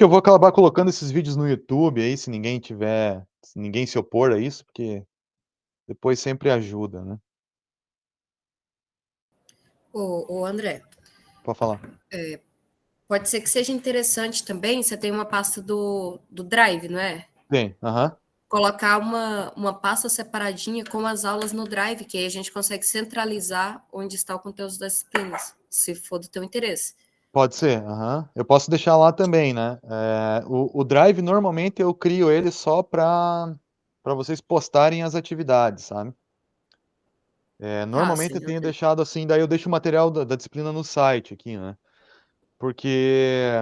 Que eu vou acabar colocando esses vídeos no YouTube aí, se ninguém se opor a isso, porque depois sempre ajuda, né. Ô André, Pode falar. pode ser que seja interessante também, você tem uma pasta do Drive, não é? Tem, aham. Colocar uma pasta separadinha com as aulas no Drive, que aí a gente consegue centralizar onde está o conteúdo das disciplinas, se for do teu interesse. Pode ser, aham. Eu posso deixar lá também, né. O Drive, normalmente, eu crio ele só para vocês postarem as atividades, sabe. Ah, Normalmente eu sim, tenho ok. deixado assim, daí eu deixo o material da disciplina no site aqui, né, porque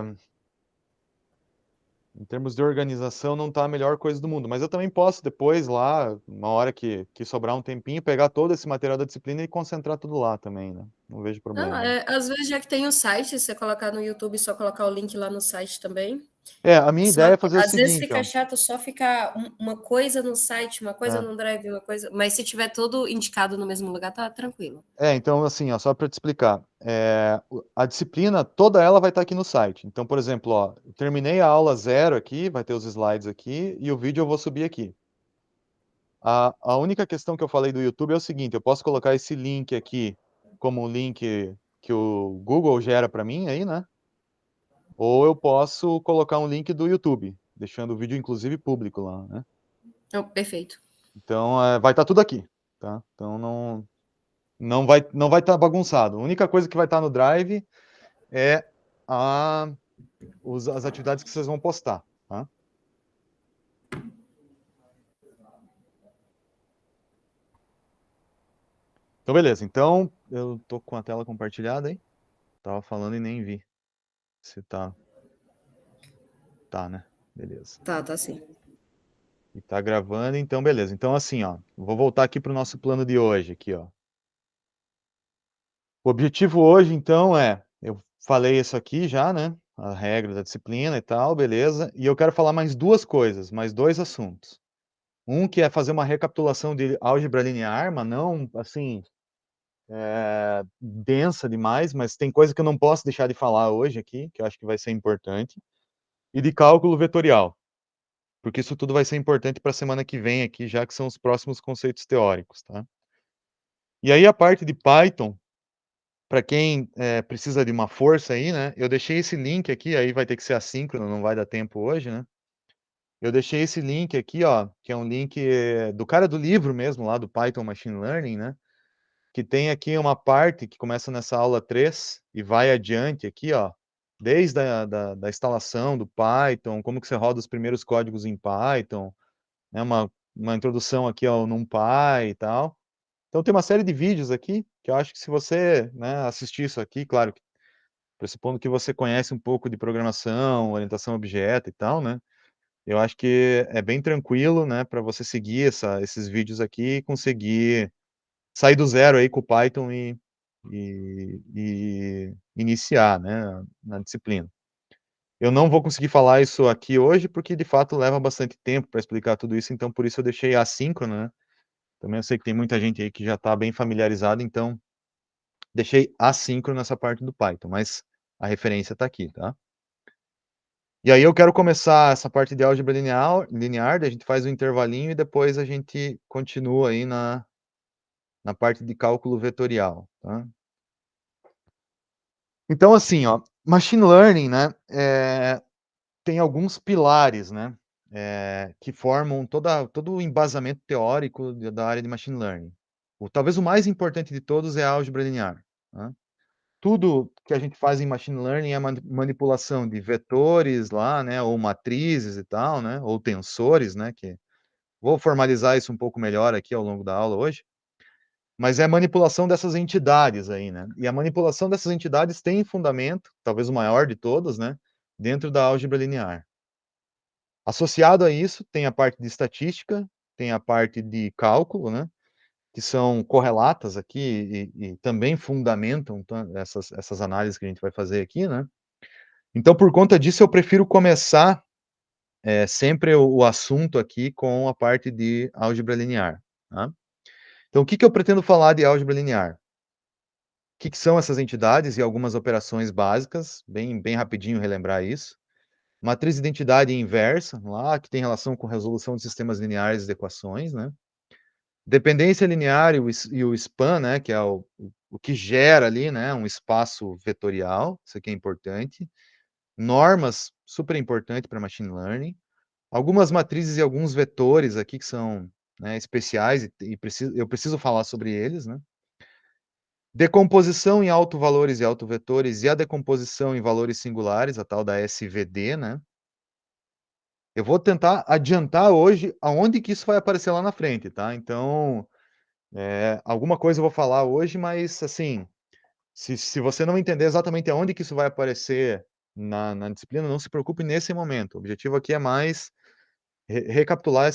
em termos de organização não tá a melhor coisa do mundo, mas eu também posso depois lá, uma hora que sobrar um tempinho, pegar todo esse material da disciplina e concentrar tudo lá também, né, não vejo Não, problema. às vezes já que tem o site, você colocar no YouTube, só colocar o link lá no site também. A minha Só ideia é que fazer o às vezes seguinte, fica ó. chato só ficar uma coisa no site, uma coisa É. no Drive, uma coisa. Mas se tiver tudo indicado no mesmo lugar, tá tranquilo. Então assim, ó, só para te explicar, a disciplina toda ela vai estar aqui no site. Então, por exemplo, ó, eu terminei a aula zero aqui, vai ter os slides aqui, e o vídeo eu vou subir aqui. A única questão que eu falei do YouTube é o seguinte, eu posso colocar esse link aqui como um link que o Google gera para mim aí, né, ou eu posso colocar um link do YouTube, deixando o vídeo inclusive público lá, né. Não, perfeito. Então, vai estar tudo aqui, tá. Então não vai estar bagunçado. A única coisa que vai estar no Drive é a as atividades que vocês vão postar, tá. Então beleza, então eu tô com a tela compartilhada aí? Estava falando e nem vi se tá, né, beleza. Tá sim. E tá gravando, então beleza. Então assim, ó, vou voltar aqui para o nosso plano de hoje aqui, ó. O objetivo hoje então eu falei isso aqui já, né, a regra da disciplina e tal, beleza, e eu quero falar mais 2 coisas, mais 2 assuntos. Um que é fazer uma recapitulação de álgebra linear, mas não, assim, densa demais, mas tem coisa que eu não posso deixar de falar hoje aqui, que eu acho que vai ser importante, e de cálculo vetorial, porque isso tudo vai ser importante para a semana que vem aqui, já que são os próximos conceitos teóricos, tá. E aí a parte de Python, para quem, precisa de uma força aí, né, eu deixei esse link aqui, aí vai ter que ser assíncrono, não vai dar tempo hoje, né. Eu deixei esse link aqui, ó, que é um link do cara do livro mesmo lá do Python Machine Learning, né, que tem aqui uma parte que começa nessa aula 3 e vai adiante aqui, ó, desde a da instalação do Python, como que você roda os primeiros códigos em Python, né, uma introdução aqui ao NumPy e tal. Então tem uma série de vídeos aqui, que eu acho que se você, né, assistir isso aqui, claro que pressupondo que você conhece um pouco de programação, orientação a objeto e tal, né, eu acho que é bem tranquilo, né, para você seguir esses vídeos aqui e conseguir sair do zero aí com o Python e iniciar, né, na disciplina. Eu não vou conseguir falar isso aqui hoje, porque de fato leva bastante tempo para explicar tudo isso, então por isso eu deixei assíncrono, né. Também eu sei que tem muita gente aí que já está bem familiarizada, então deixei assíncrono essa parte do Python, mas a referência está aqui, tá. E aí eu quero começar essa parte de álgebra linear, daí a gente faz um intervalinho e depois a gente continua aí na parte de cálculo vetorial, tá. Então assim, ó, machine learning, né, tem alguns pilares, né, que formam todo o embasamento teórico da área de machine learning. Talvez o mais importante de todos é a álgebra linear, tá. Tudo que a gente faz em machine learning é manipulação de vetores lá, né, ou matrizes e tal, né, ou tensores, né, que vou formalizar isso um pouco melhor aqui ao longo da aula hoje, mas é a manipulação dessas entidades aí, né, e a manipulação dessas entidades tem fundamento, talvez o maior de todos, né, dentro da álgebra linear. Associado a isso, tem a parte de estatística, tem a parte de cálculo, né, que são correlatas aqui e também fundamentam essas análises que a gente vai fazer aqui, né. Então, por conta disso, eu prefiro começar, sempre o assunto aqui com a parte de álgebra linear, tá. Então, o que que eu pretendo falar de álgebra linear? O que que são essas entidades e algumas operações básicas, bem rapidinho relembrar isso. Matriz de identidade inversa, lá, que tem relação com resolução de sistemas lineares de equações, né? Dependência linear e o span, né, que é o que gera ali, né, um espaço vetorial, isso aqui é importante. Normas, super importante para machine learning. Algumas matrizes e alguns vetores aqui que são, né, especiais eu preciso falar sobre eles, né? Decomposição em autovalores e autovetores e a decomposição em valores singulares, a tal da SVD, né? Eu vou tentar adiantar hoje aonde que isso vai aparecer lá na frente, tá? Então, alguma coisa eu vou falar hoje, mas assim, se você não entender exatamente aonde que isso vai aparecer na disciplina, não se preocupe nesse momento. O objetivo aqui é mais recapitular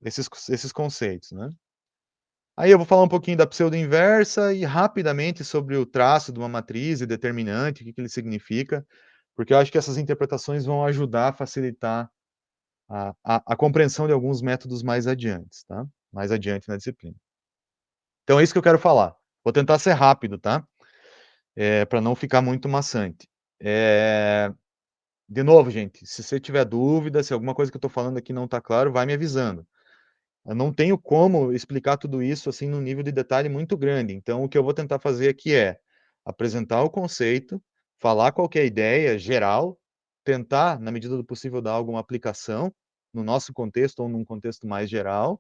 esses conceitos, né? Aí eu vou falar um pouquinho da pseudo-inversa e rapidamente sobre o traço de uma matriz e determinante, o que que ele significa, porque eu acho que essas interpretações vão ajudar a facilitar a compreensão de alguns métodos mais adiante, tá? Mais adiante na disciplina. Então é isso que eu quero falar. Vou tentar ser rápido, tá? Para não ficar muito maçante. De novo, gente, se você tiver dúvida, se alguma coisa que eu estou falando aqui não está claro, vai me avisando. Eu não tenho como explicar tudo isso assim num nível de detalhe muito grande. Então, o que eu vou tentar fazer aqui é apresentar o conceito, falar qual que é a ideia geral, tentar, na medida do possível, dar alguma aplicação no nosso contexto ou num contexto mais geral,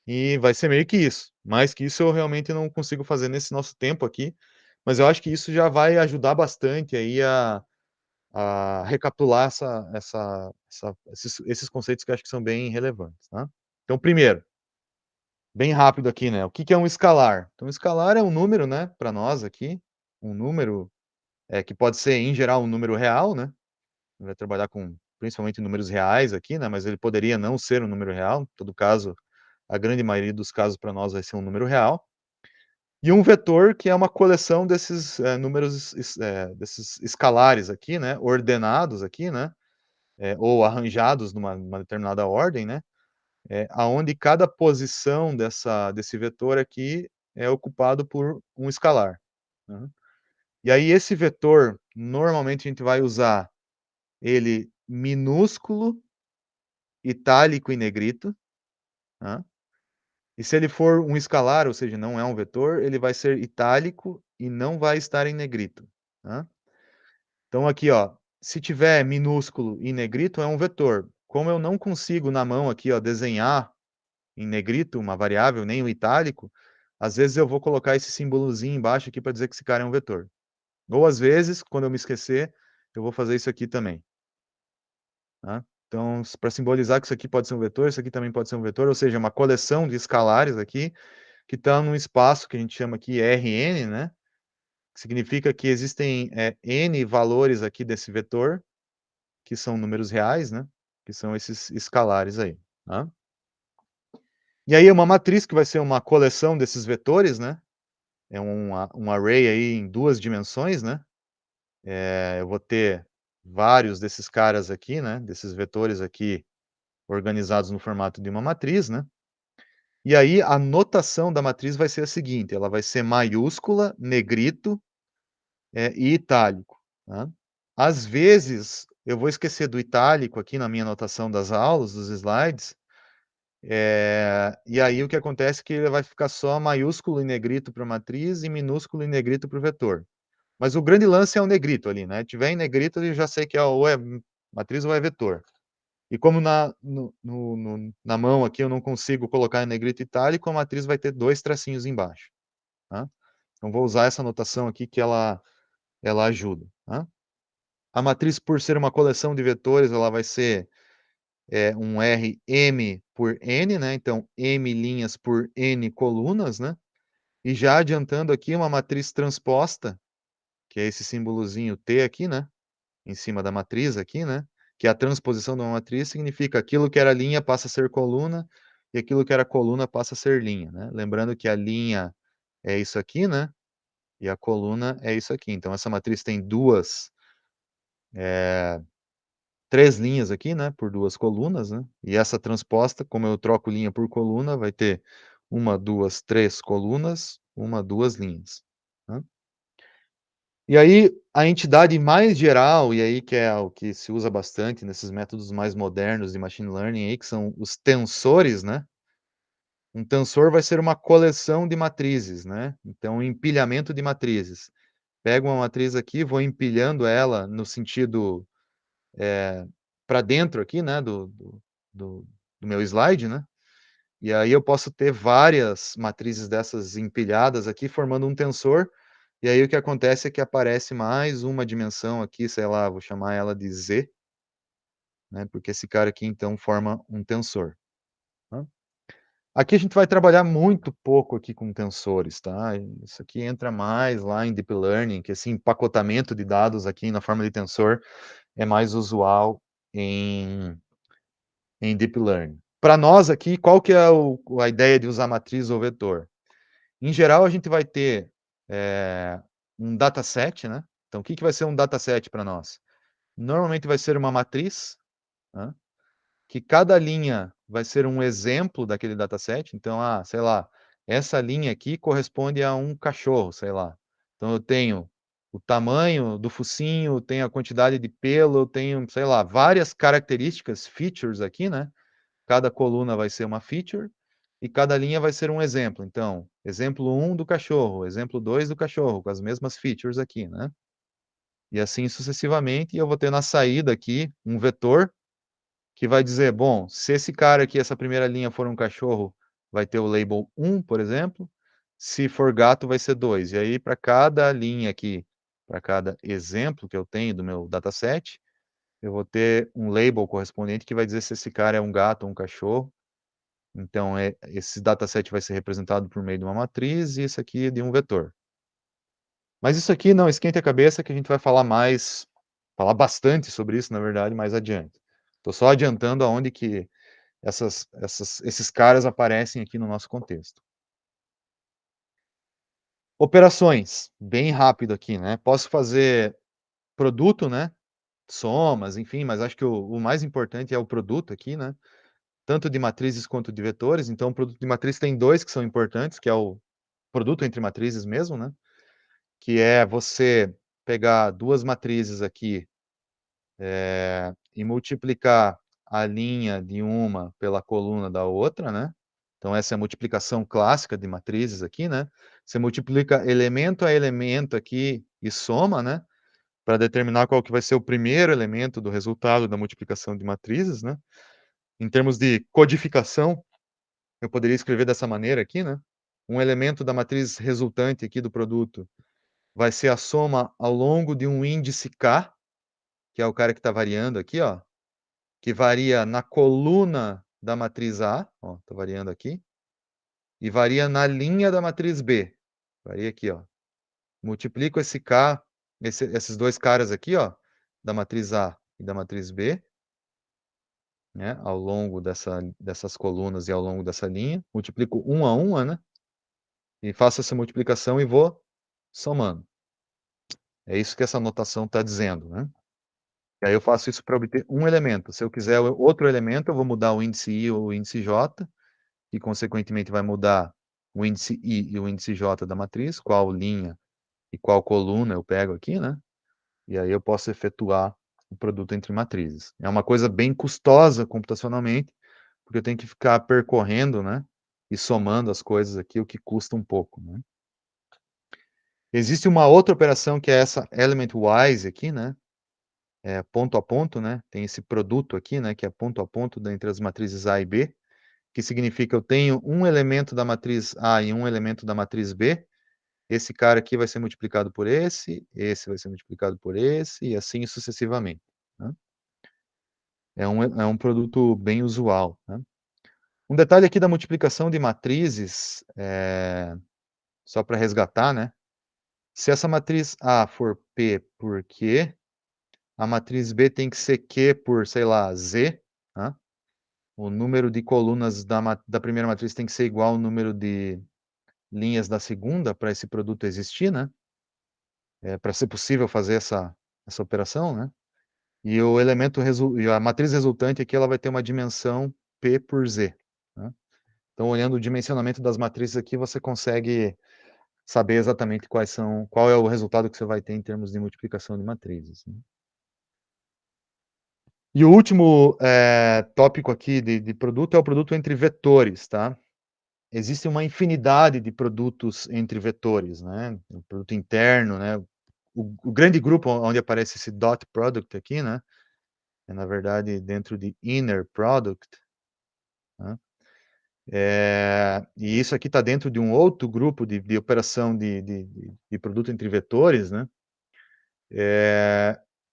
e vai ser meio que isso. Mais que isso eu realmente não consigo fazer nesse nosso tempo aqui, mas eu acho que isso já vai ajudar bastante aí a recapitular esses conceitos que eu acho que são bem relevantes, tá? Então, primeiro, bem rápido aqui, né? O que que é um escalar? Então, um escalar é um número, né, para nós aqui, um número que pode ser, em geral, um número real, né? Vai trabalhar com principalmente números reais aqui, né? Mas ele poderia não ser um número real. Em todo caso, a grande maioria dos casos para nós vai ser um número real. E um vetor que é uma coleção desses números, desses escalares aqui, né? Ordenados aqui, né? Ou arranjados numa determinada ordem, né? Aonde cada posição desse vetor aqui é ocupado por um escalar, né? E aí esse vetor, normalmente a gente vai usar ele minúsculo, itálico e negrito, tá? E se ele for um escalar, ou seja, não é um vetor, ele vai ser itálico e não vai estar em negrito, tá? Então aqui, ó, se tiver minúsculo e negrito é um vetor. Como eu não consigo na mão aqui, ó, desenhar em negrito uma variável, nem o itálico, às vezes eu vou colocar esse símbolozinho embaixo aqui para dizer que esse cara é um vetor. Ou às vezes, quando eu me esquecer, eu vou fazer isso aqui também, tá? Então, para simbolizar que isso aqui pode ser um vetor, isso aqui também pode ser um vetor, ou seja, uma coleção de escalares aqui que está num espaço que a gente chama aqui Rn, né? Que significa que existem n valores aqui desse vetor, que são números reais, né? Que são esses escalares aí, tá? E aí uma matriz que vai ser uma coleção desses vetores, né? É um array aí em 2 dimensões, né? Eu vou ter vários desses caras aqui, né? Desses vetores aqui organizados no formato de uma matriz, né? E aí a notação da matriz vai ser a seguinte, ela vai ser maiúscula, negrito, e itálico, tá? Às vezes, eu vou esquecer do itálico aqui na minha anotação das aulas, dos slides, e aí o que acontece é que ele vai ficar só maiúsculo e negrito para a matriz e minúsculo e negrito para o vetor. Mas o grande lance é o negrito ali, né? Tiver em negrito, eu já sei que ou é matriz ou é vetor. E como na mão aqui eu não consigo colocar em negrito itálico, a matriz vai ter 2 tracinhos embaixo, tá? Então vou usar essa notação aqui que ela ajuda, tá? A matriz, por ser uma coleção de vetores, ela vai ser um Rm por n, né? Então, m linhas por n colunas, né? E já adiantando aqui, uma matriz transposta, que é esse símbolozinho T aqui, né? Em cima da matriz aqui, né? Que é a transposição de uma matriz significa aquilo que era linha passa a ser coluna e aquilo que era coluna passa a ser linha, né? Lembrando que a linha é isso aqui, né? E a coluna é isso aqui. Então, essa matriz tem três linhas aqui, né? Por 2 colunas, né? E essa transposta, como eu troco linha por coluna, vai ter 1, 2, 3 colunas, 1, 2 linhas, tá? E aí, a entidade mais geral, e aí que é o que se usa bastante nesses métodos mais modernos de machine learning aí, que são os tensores, né? Um tensor vai ser uma coleção de matrizes, né? Então, um empilhamento de matrizes. Pego uma matriz aqui, vou empilhando ela no sentido para dentro aqui, né, do, do meu slide, né? E aí eu posso ter várias matrizes dessas empilhadas aqui, formando um tensor, e aí o que acontece é que aparece mais uma dimensão aqui, sei lá, vou chamar ela de Z, né, porque esse cara aqui, então, forma um tensor. Tá? Aqui a gente vai trabalhar muito pouco aqui com tensores, tá? Isso aqui entra mais lá em Deep Learning, que esse empacotamento de dados aqui na forma de tensor é mais usual em, em Deep Learning. Para nós aqui, qual que é a ideia de usar matriz ou vetor? Em geral, a gente vai ter um dataset, né? Então, o que vai ser um dataset para nós? Normalmente vai ser uma matriz, né? Que cada linha vai ser um exemplo daquele dataset. Então, sei lá, essa linha aqui corresponde a um cachorro, sei lá. Então, eu tenho o tamanho do focinho, tenho a quantidade de pelo, eu tenho, sei lá, várias características, features aqui, né? Cada coluna vai ser uma feature e cada linha vai ser um exemplo. Então, exemplo 1 do cachorro, exemplo 2 do cachorro, com as mesmas features aqui, né? E assim sucessivamente, e eu vou ter na saída aqui um vetor que vai dizer, bom, se esse cara aqui, essa primeira linha for um cachorro, vai ter o label 1, por exemplo, se for gato vai ser 2. E aí, para cada linha aqui, para cada exemplo que eu tenho do meu dataset, eu vou ter um label correspondente que vai dizer se esse cara é um gato ou um cachorro. Então, esse dataset vai ser representado por meio de uma matriz e esse aqui de um vetor. Mas isso aqui não esquente a cabeça que a gente vai falar bastante sobre isso, na verdade, mais adiante. Estou só adiantando aonde que esses caras aparecem aqui no nosso contexto. Operações, bem rápido aqui, né? Posso fazer produto, né? Somas, enfim, mas acho que o mais importante é o produto aqui, né? Tanto de matrizes quanto de vetores. Então, o produto de matriz tem dois que são importantes, que é o produto entre matrizes mesmo, né? Que é você pegar duas matrizes aqui e multiplicar a linha de uma pela coluna da outra, né? Então, essa é a multiplicação clássica de matrizes aqui, né? Você multiplica elemento a elemento aqui e soma, né? Para determinar qual que vai ser o primeiro elemento do resultado da multiplicação de matrizes, né? Em termos de codificação, eu poderia escrever dessa maneira aqui, né? Um elemento da matriz resultante aqui do produto vai ser a soma ao longo de um índice K, que é o cara que está variando aqui, ó, que varia na coluna da matriz A, ó, está variando aqui, e varia na linha da matriz B. Varia aqui, ó. Multiplico esse K, esses dois caras aqui, ó, da matriz A e da matriz B, né, ao longo dessas colunas e ao longo dessa linha. Multiplico uma a uma, né? E faço essa multiplicação e vou somando. É isso que essa notação está dizendo, né? E aí eu faço isso para obter um elemento. Se eu quiser outro elemento, eu vou mudar o índice I ou o índice J, e consequentemente vai mudar o índice I e o índice J da matriz, qual linha e qual coluna eu pego aqui, né? E aí eu posso efetuar o produto entre matrizes. É uma coisa bem custosa computacionalmente, porque eu tenho que ficar percorrendo, né? E somando as coisas aqui, o que custa um pouco, né? Existe uma outra operação que é essa element-wise aqui, né? É ponto a ponto, né? Tem esse produto aqui, né? Que é ponto a ponto entre as matrizes A e B, que significa eu tenho um elemento da matriz A e um elemento da matriz B. Esse cara aqui vai ser multiplicado por esse vai ser multiplicado por esse, e assim sucessivamente. Né? É um produto bem usual. Né? Um detalhe aqui da multiplicação de matrizes, só para resgatar, né? Se essa matriz A for P por Q, a matriz B tem que ser Q por, sei lá, Z. Né? O número de colunas da primeira matriz tem que ser igual ao número de linhas da segunda para esse produto existir, né? Para ser possível fazer essa operação, né? E o elemento e a matriz resultante aqui ela vai ter uma dimensão P por Z. Né? Então, olhando o dimensionamento das matrizes aqui, você consegue saber exatamente qual é o resultado que você vai ter em termos de multiplicação de matrizes, né. E o último, tópico aqui de produto é o produto entre vetores, tá. Existe uma infinidade de produtos entre vetores, né, o produto interno, né, o grande grupo onde aparece esse dot product aqui, né, é na verdade dentro de inner product, né, e isso aqui está dentro de um outro grupo de operação de produto entre vetores, né,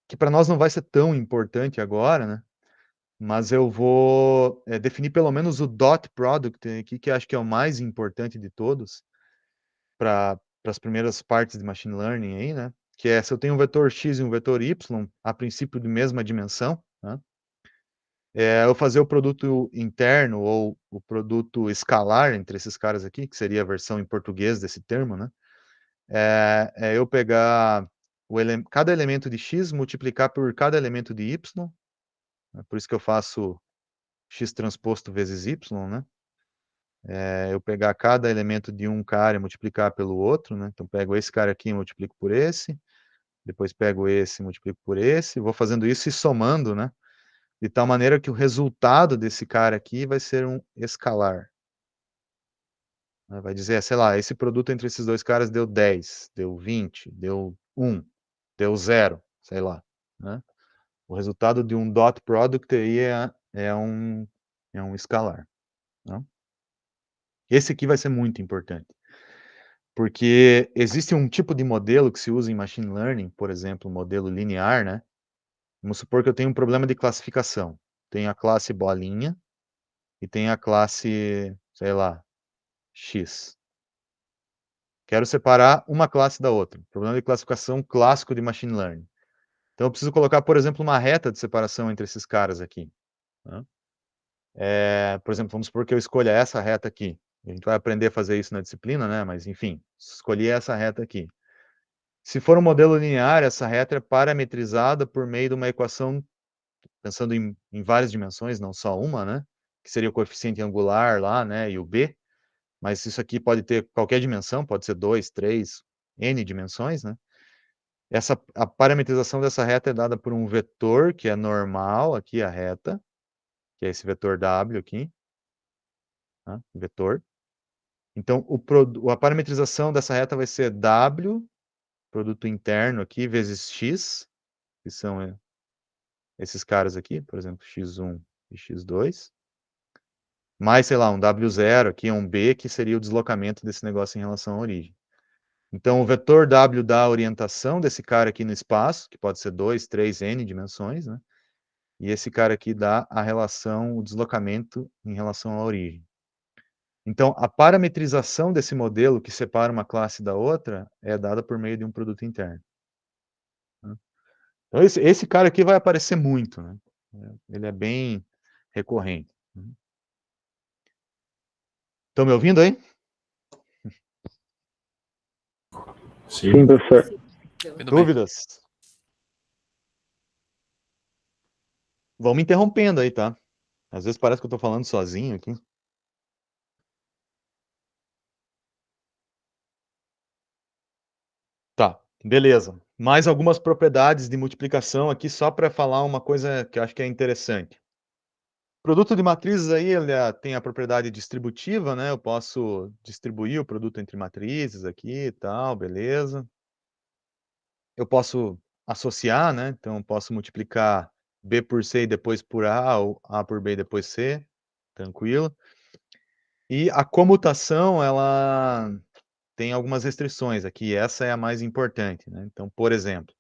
que para nós não vai ser tão importante agora, né, mas eu vou, definir pelo menos o dot product aqui, que acho que é o mais importante de todos, para as primeiras partes de machine learning aí, né, que é se eu tenho um vetor x e um vetor y, a princípio de mesma dimensão, né, eu fazer o produto interno ou o produto escalar entre esses caras aqui, que seria a versão em português desse termo, né, é eu pegar cada elemento de x, multiplicar por cada elemento de y, né, por isso que eu faço x transposto vezes y, né, eu pegar cada elemento de um cara e multiplicar pelo outro, né, então pego esse cara aqui e multiplico por esse, depois pego esse e multiplico por esse, vou fazendo isso e somando, né, de tal maneira que o resultado desse cara aqui vai ser um escalar, né, vai dizer, sei lá, esse produto entre esses 2 caras deu 10, deu 20, deu 1, deu 0, sei lá, né. O resultado de um dot product aí é um escalar, né. Esse aqui vai ser muito importante. Porque existe um tipo de modelo que se usa em machine learning, por exemplo, o modelo linear, né. Vamos supor que eu tenho um problema de classificação. Tenho a classe bolinha e tenho a classe, sei lá, X. Quero separar uma classe da outra. Problema de classificação clássico de machine learning. Então eu preciso colocar, por exemplo, uma reta de separação entre esses caras aqui, né. Por exemplo, vamos supor que eu escolha essa reta aqui. A gente vai aprender a fazer isso na disciplina, né, mas enfim, escolhi essa reta aqui. Se for um modelo linear, essa reta é parametrizada por meio de uma equação, pensando em várias dimensões, não só uma, né, que seria o coeficiente angular lá, né, e o b, mas isso aqui pode ter qualquer dimensão, pode ser 2, 3, n dimensões, né. A parametrização dessa reta é dada por um vetor, que é normal, aqui a reta, que é esse vetor w aqui, tá, vetor. Então a parametrização dessa reta vai ser w, produto interno aqui, vezes x, que são esses caras aqui, por exemplo, x1 e x2, mais, sei lá, um W0 aqui, um B, que seria o deslocamento desse negócio em relação à origem. Então, o vetor W dá a orientação desse cara aqui no espaço, que pode ser 2, 3, N dimensões, né? E esse cara aqui dá a relação, o deslocamento em relação à origem. Então, a parametrização desse modelo que separa uma classe da outra é dada por meio de um produto interno, né? Então, esse cara aqui vai aparecer muito, né? Ele é bem recorrente, né? Estão me ouvindo aí? Sim, professor. Deu. Dúvidas? Vão me interrompendo aí, tá? Às vezes parece que eu tô falando sozinho aqui. Tá, beleza. Mais algumas propriedades de multiplicação aqui, só para falar uma coisa que eu acho que é interessante. O produto de matrizes aí, ele tem a propriedade distributiva, né? Eu posso distribuir o produto entre matrizes aqui e tal, beleza. Eu posso associar, né? Então, eu posso multiplicar B por C e depois por A, ou A por B e depois C, tranquilo. E a comutação, ela tem algumas restrições aqui, essa é a mais importante, né. Então, por exemplo,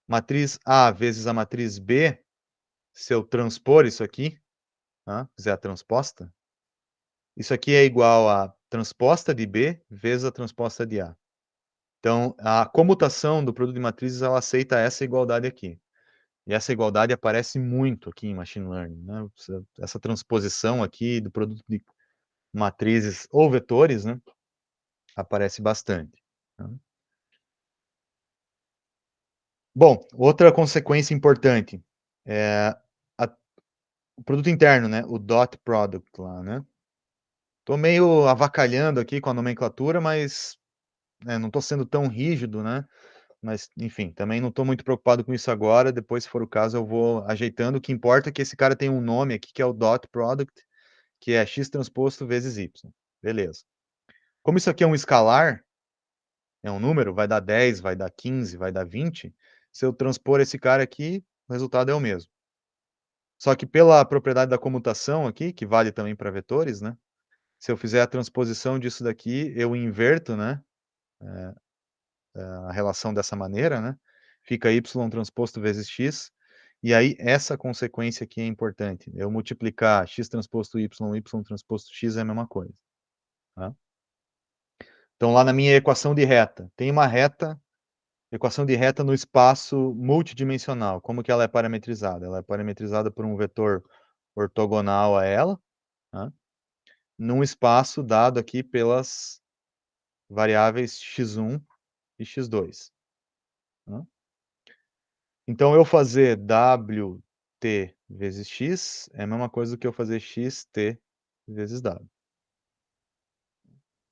matriz A vezes a matriz B, se eu transpor isso aqui, tá, fizer a transposta, isso aqui é igual a transposta de B vezes a transposta de A. Então, a comutação do produto de matrizes, ela aceita essa igualdade aqui. E essa igualdade aparece muito aqui em machine learning, né, essa transposição aqui do produto de matrizes ou vetores, né, aparece bastante, tá. Bom, outra consequência importante, a o produto interno, né, o dot product lá, né. Tô meio avacalhando aqui com a nomenclatura, mas não tô sendo tão rígido, né? Mas, enfim, também não estou muito preocupado com isso agora. Depois, se for o caso, eu vou ajeitando. O que importa é que esse cara tem um nome aqui, que é o dot product, que é x transposto vezes y. Beleza. Como isso aqui é um escalar, é um número, vai dar 10, vai dar 15, vai dar 20. Se eu transpor esse cara aqui, o resultado é o mesmo. Só que pela propriedade da comutação aqui, que vale também para vetores, né? Se eu fizer a transposição disso daqui, eu inverto, né? A relação dessa maneira, né? Fica y transposto vezes x, e aí essa consequência aqui é importante. Eu multiplicar x transposto y, y transposto x é a mesma coisa. Tá? Então, lá na minha equação de reta, tem uma reta, equação de reta no espaço multidimensional. Como que ela é parametrizada? Ela é parametrizada por um vetor ortogonal a ela, tá? Num espaço dado aqui pelas variáveis x1 e x2. Tá? Então, eu fazer WT vezes X é a mesma coisa do que eu fazer XT vezes W.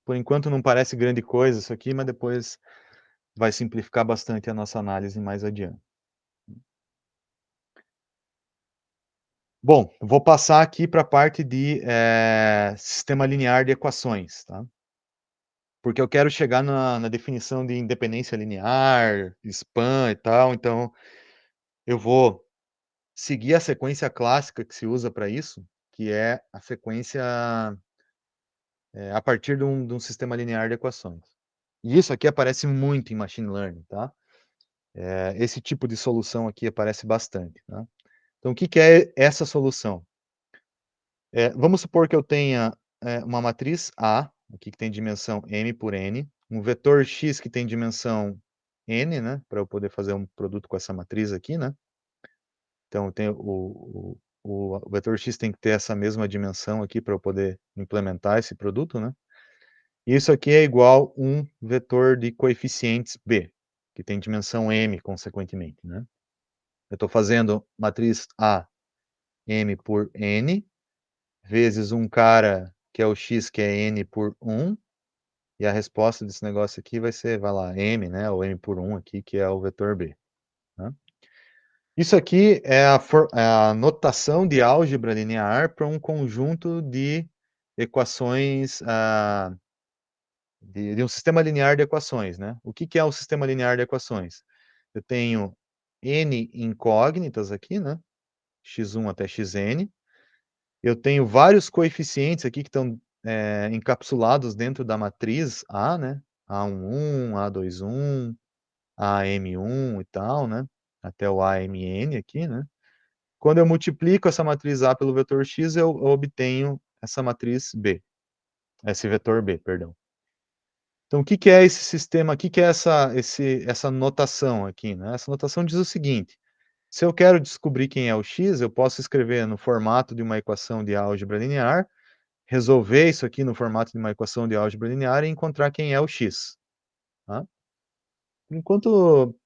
Por enquanto não parece grande coisa isso aqui, mas depois vai simplificar bastante a nossa análise mais adiante. Bom, vou passar aqui para a parte de sistema linear de equações, tá? Porque eu quero chegar na definição de independência linear, span e tal, então eu vou seguir a sequência clássica que se usa para isso, que é a sequência a partir de um sistema linear de equações. E isso aqui aparece muito em machine learning, tá? Esse tipo de solução aqui aparece bastante, tá? Então, o que que é essa solução? Vamos supor que eu tenha uma matriz A, aqui que tem dimensão m por n, um vetor x que tem dimensão n, né? Para eu poder fazer um produto com essa matriz aqui, né? Então, eu tenho o vetor x tem que ter essa mesma dimensão aqui para eu poder implementar esse produto, né? Isso aqui é igual um vetor de coeficientes B, que tem dimensão m, consequentemente, né? Eu estou fazendo matriz A, m por n, vezes um cara que é o x, que é n por 1, e a resposta desse negócio aqui vai ser, vai lá, m, né? Ou m por 1 aqui, que é o vetor B. Né? Isso aqui é a notação de álgebra linear para um conjunto de equações de um sistema linear de equações, né? O que que é um sistema linear de equações? Eu tenho n incógnitas aqui, né? x1 até xn. Eu tenho vários coeficientes aqui que estão encapsulados dentro da matriz A, né? A11, A21, AM1 e tal, né? Até o AMN aqui, né? Quando eu multiplico essa matriz A pelo vetor x, eu obtenho essa matriz B. Esse vetor B, perdão. Então, o que que é esse sistema, o que que é essa notação aqui, né? Essa notação diz o seguinte: se eu quero descobrir quem é o x, eu posso escrever no formato de uma equação de álgebra linear, resolver isso aqui no formato de uma equação de álgebra linear e encontrar quem é o x. Tá? Enquanto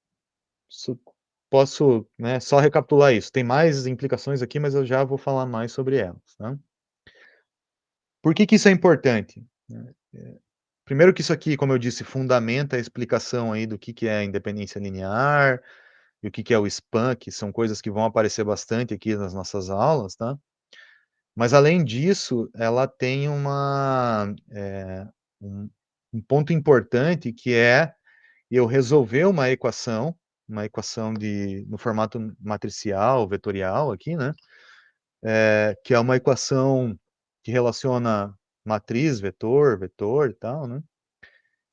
posso, né, só recapitular isso. Tem mais implicações aqui, mas eu já vou falar mais sobre elas. Tá? Por que que isso é importante? Primeiro que isso aqui, como eu disse, fundamenta a explicação aí do que é a independência linear e o que que é o span, que são coisas que vão aparecer bastante aqui nas nossas aulas, tá? Mas além disso, ela tem um ponto importante que é eu resolver uma equação no formato matricial, vetorial aqui, né? Que é uma equação que relaciona matriz, vetor, vetor e tal, né?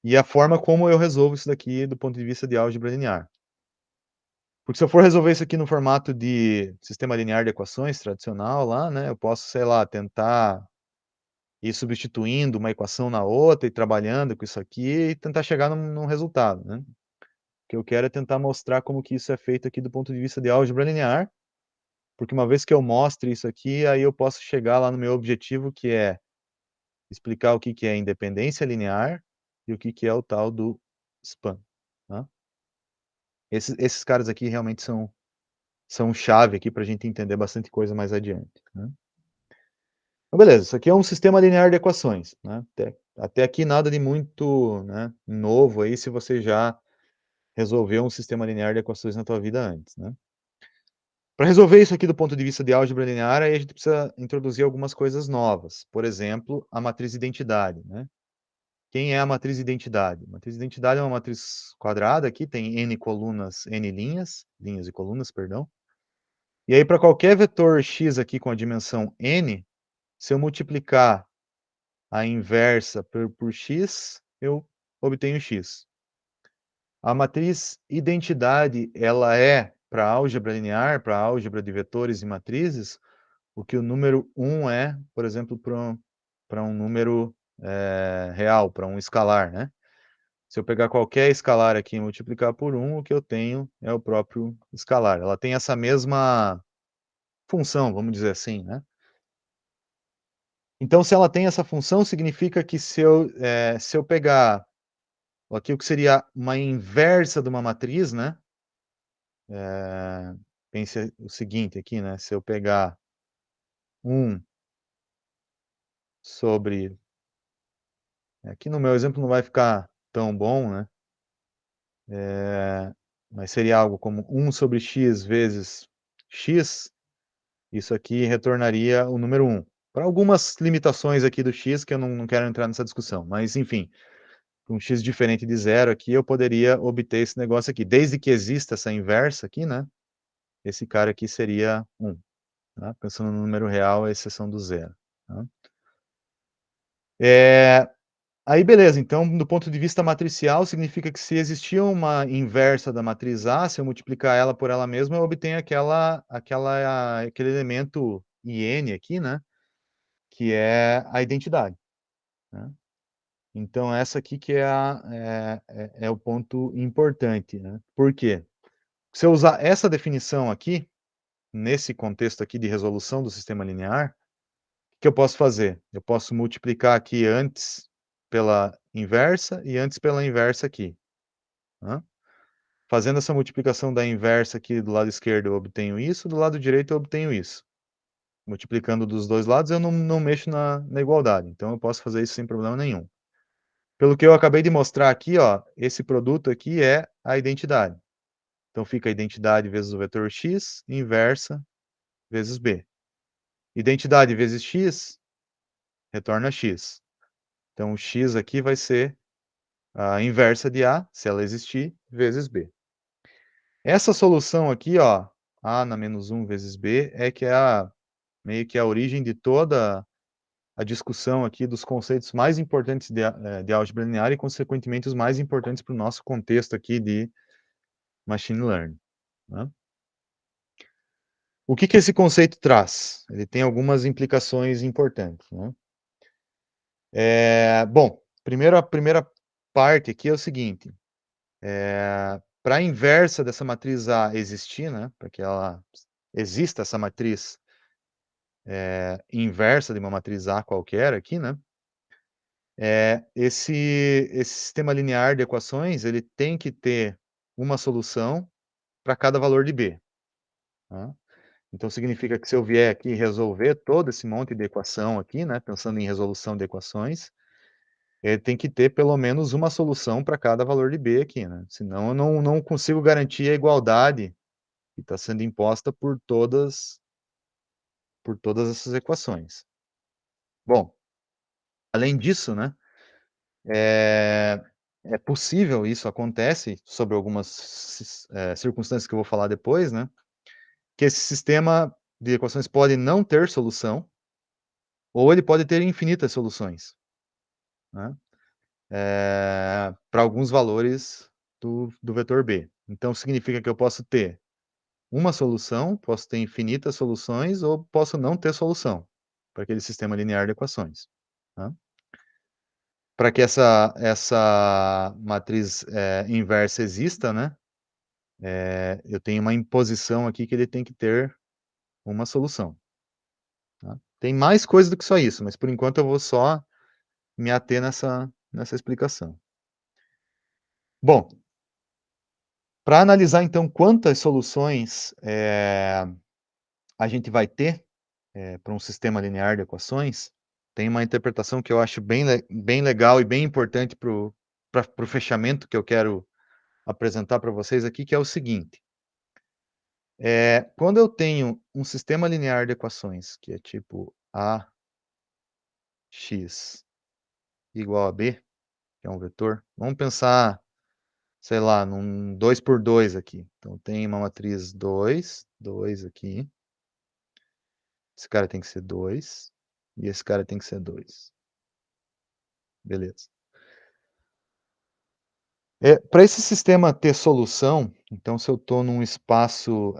E a forma como eu resolvo isso daqui do ponto de vista de álgebra linear. Porque se eu for resolver isso aqui no formato de sistema linear de equações tradicional lá, né, eu posso, sei lá, tentar ir substituindo uma equação na outra e trabalhando com isso aqui e tentar chegar num resultado, né? O que eu quero é tentar mostrar como que isso é feito aqui do ponto de vista de álgebra linear, porque uma vez que eu mostre isso aqui, aí eu posso chegar lá no meu objetivo, que é explicar o que que é independência linear e o que que é o tal do span, tá? Esses caras aqui realmente são chave aqui para a gente entender bastante coisa mais adiante. Né? Então, beleza, isso aqui é um sistema linear de equações, né? Até aqui nada de muito, né, novo aí, se você já resolveu um sistema linear de equações na tua vida antes, né? Para resolver isso aqui do ponto de vista de álgebra linear, aí a gente precisa introduzir algumas coisas novas. Por exemplo, a matriz identidade, né? Quem é a matriz identidade? A matriz identidade é uma matriz quadrada aqui, tem n colunas, n linhas e colunas, perdão. E aí, para qualquer vetor x aqui com a dimensão n, se eu multiplicar a inversa por x, eu obtenho x. A matriz identidade, ela é, para álgebra linear, para álgebra de vetores e matrizes, o que o número 1 é, por exemplo, para um número real, para um escalar, né? Se eu pegar qualquer escalar aqui e multiplicar por 1, o que eu tenho é o próprio escalar. Ela tem essa mesma função, vamos dizer assim, né? Então, se ela tem essa função, significa que se eu pegar aqui o que seria uma inversa de uma matriz, né? Pense o seguinte aqui, né? Se eu pegar 1 sobre... Aqui no meu exemplo não vai ficar tão bom, né? Mas seria algo como 1 sobre x vezes x, isso aqui retornaria o número 1. Para algumas limitações aqui do x, que eu não quero entrar nessa discussão, mas enfim, com um x diferente de zero aqui, eu poderia obter esse negócio aqui. Desde que exista essa inversa aqui, né? Esse cara aqui seria 1. Tá? Pensando no número real, a exceção do zero. Tá? Aí, beleza. Então, do ponto de vista matricial, significa que se existir uma inversa da matriz A, se eu multiplicar ela por ela mesma, eu obtenho aquele elemento IN aqui, né? Que é a identidade. Né? Então, essa aqui que é o ponto importante. Né? Por quê? Se eu usar essa definição aqui, nesse contexto aqui de resolução do sistema linear, o que eu posso fazer? Eu posso multiplicar aqui antes pela inversa e antes pela inversa aqui. Né? Fazendo essa multiplicação da inversa aqui do lado esquerdo, eu obtenho isso, do lado direito eu obtenho isso. Multiplicando dos dois lados, eu não mexo na igualdade, então eu posso fazer isso sem problema nenhum. Pelo que eu acabei de mostrar aqui, ó, esse produto aqui é a identidade. Então fica a identidade vezes o vetor x, inversa vezes b. Identidade vezes x, retorna x. Então o x aqui vai ser a inversa de A, se ela existir, vezes B. Essa solução aqui, ó, A na menos 1 vezes B, é que é meio que a origem de toda a discussão aqui dos conceitos mais importantes de álgebra linear e, consequentemente, os mais importantes para o nosso contexto aqui de machine learning. Né? O que esse conceito traz? Ele tem algumas implicações importantes. Né? Bom, a primeira parte aqui é o seguinte. Para a inversa dessa matriz A existir, né, para que ela exista essa matriz inversa de uma matriz A qualquer aqui, né, esse sistema linear de equações, ele tem que ter uma solução para cada valor de B. Tá? Então, significa que se eu vier aqui resolver todo esse monte de equação aqui, né, pensando em resolução de equações, ele tem que ter pelo menos uma solução para cada valor de B aqui, né? Senão eu não consigo garantir a igualdade que está sendo imposta por todas essas equações. Bom, além disso, né, é possível, isso acontece, sobre algumas circunstâncias que eu vou falar depois, né, que esse sistema de equações pode não ter solução, ou ele pode ter infinitas soluções, né, para alguns valores do vetor B. Então, significa que eu posso ter uma solução, posso ter infinitas soluções, ou posso não ter solução para aquele sistema linear de equações. Tá? Para que essa matriz inversa exista, né, eu tenho uma imposição aqui que ele tem que ter uma solução. Tá? Tem mais coisa do que só isso, mas por enquanto eu vou só me ater nessa explicação. Bom, para analisar então quantas soluções a gente vai ter para um sistema linear de equações, tem uma interpretação que eu acho bem legal e bem importante para o fechamento que eu quero apresentar para vocês aqui, que é o seguinte. Quando eu tenho um sistema linear de equações, que é tipo ax igual a b, que é um vetor, vamos pensar, sei lá, num 2 por 2 aqui. Então, tem uma matriz 2, 2 aqui. Esse cara tem que ser 2, e esse cara tem que ser 2. Beleza. Para esse sistema ter solução, então se eu estou num espaço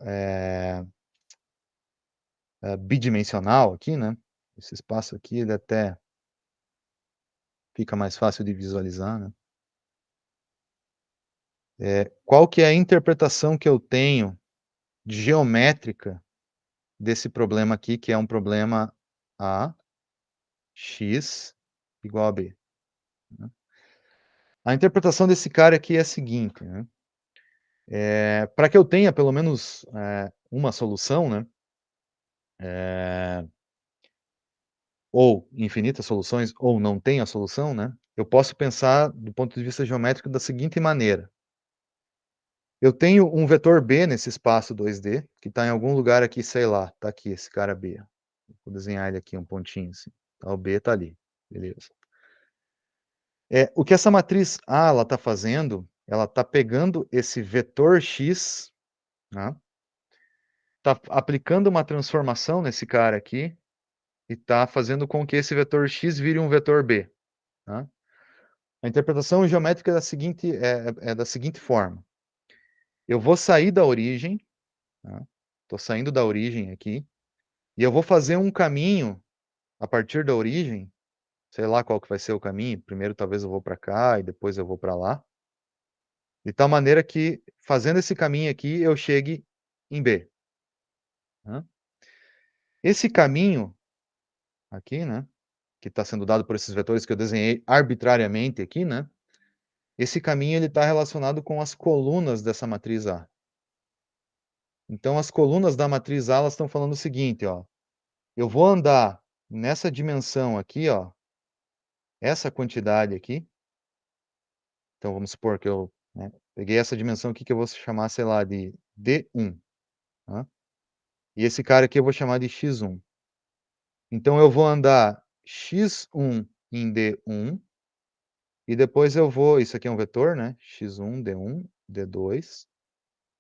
bidimensional aqui, né? Esse espaço aqui, ele até fica mais fácil de visualizar, né? Qual que é a interpretação que eu tenho geométrica desse problema aqui, que é um problema ax igual a b? Né? A interpretação desse cara aqui é a seguinte, né? Para que eu tenha pelo menos uma solução, né? Ou infinitas soluções, ou não tenha solução, né? Eu posso pensar do ponto de vista geométrico da seguinte maneira. Eu tenho um vetor B nesse espaço 2D, que está em algum lugar aqui, sei lá, está aqui esse cara B. Vou desenhar ele aqui, um pontinho assim. Tá, o B está ali, beleza. O que essa matriz A ela está fazendo, ela está pegando esse vetor X, né? Está aplicando uma transformação nesse cara aqui, e está fazendo com que esse vetor X vire um vetor B. Tá? A interpretação geométrica é da seguinte forma. Eu vou sair da origem, estou saindo da origem aqui, e eu vou fazer um caminho a partir da origem, sei lá qual que vai ser o caminho, primeiro talvez eu vou para cá, e depois eu vou para lá, de tal maneira que, fazendo esse caminho aqui, eu chegue em B. Tá? Esse caminho aqui, né, que está sendo dado por esses vetores que eu desenhei arbitrariamente aqui, né, esse caminho ele está relacionado com as colunas dessa matriz A. Então, as colunas da matriz A, elas estão falando o seguinte, ó. Eu vou andar nessa dimensão aqui, ó. Essa quantidade aqui. Então, vamos supor que eu peguei essa dimensão aqui que eu vou chamar, sei lá, de D1. Tá? E esse cara aqui eu vou chamar de X1. Então, eu vou andar X1 em D1. E depois eu vou... Isso aqui é um vetor, né? X1, D1, D2.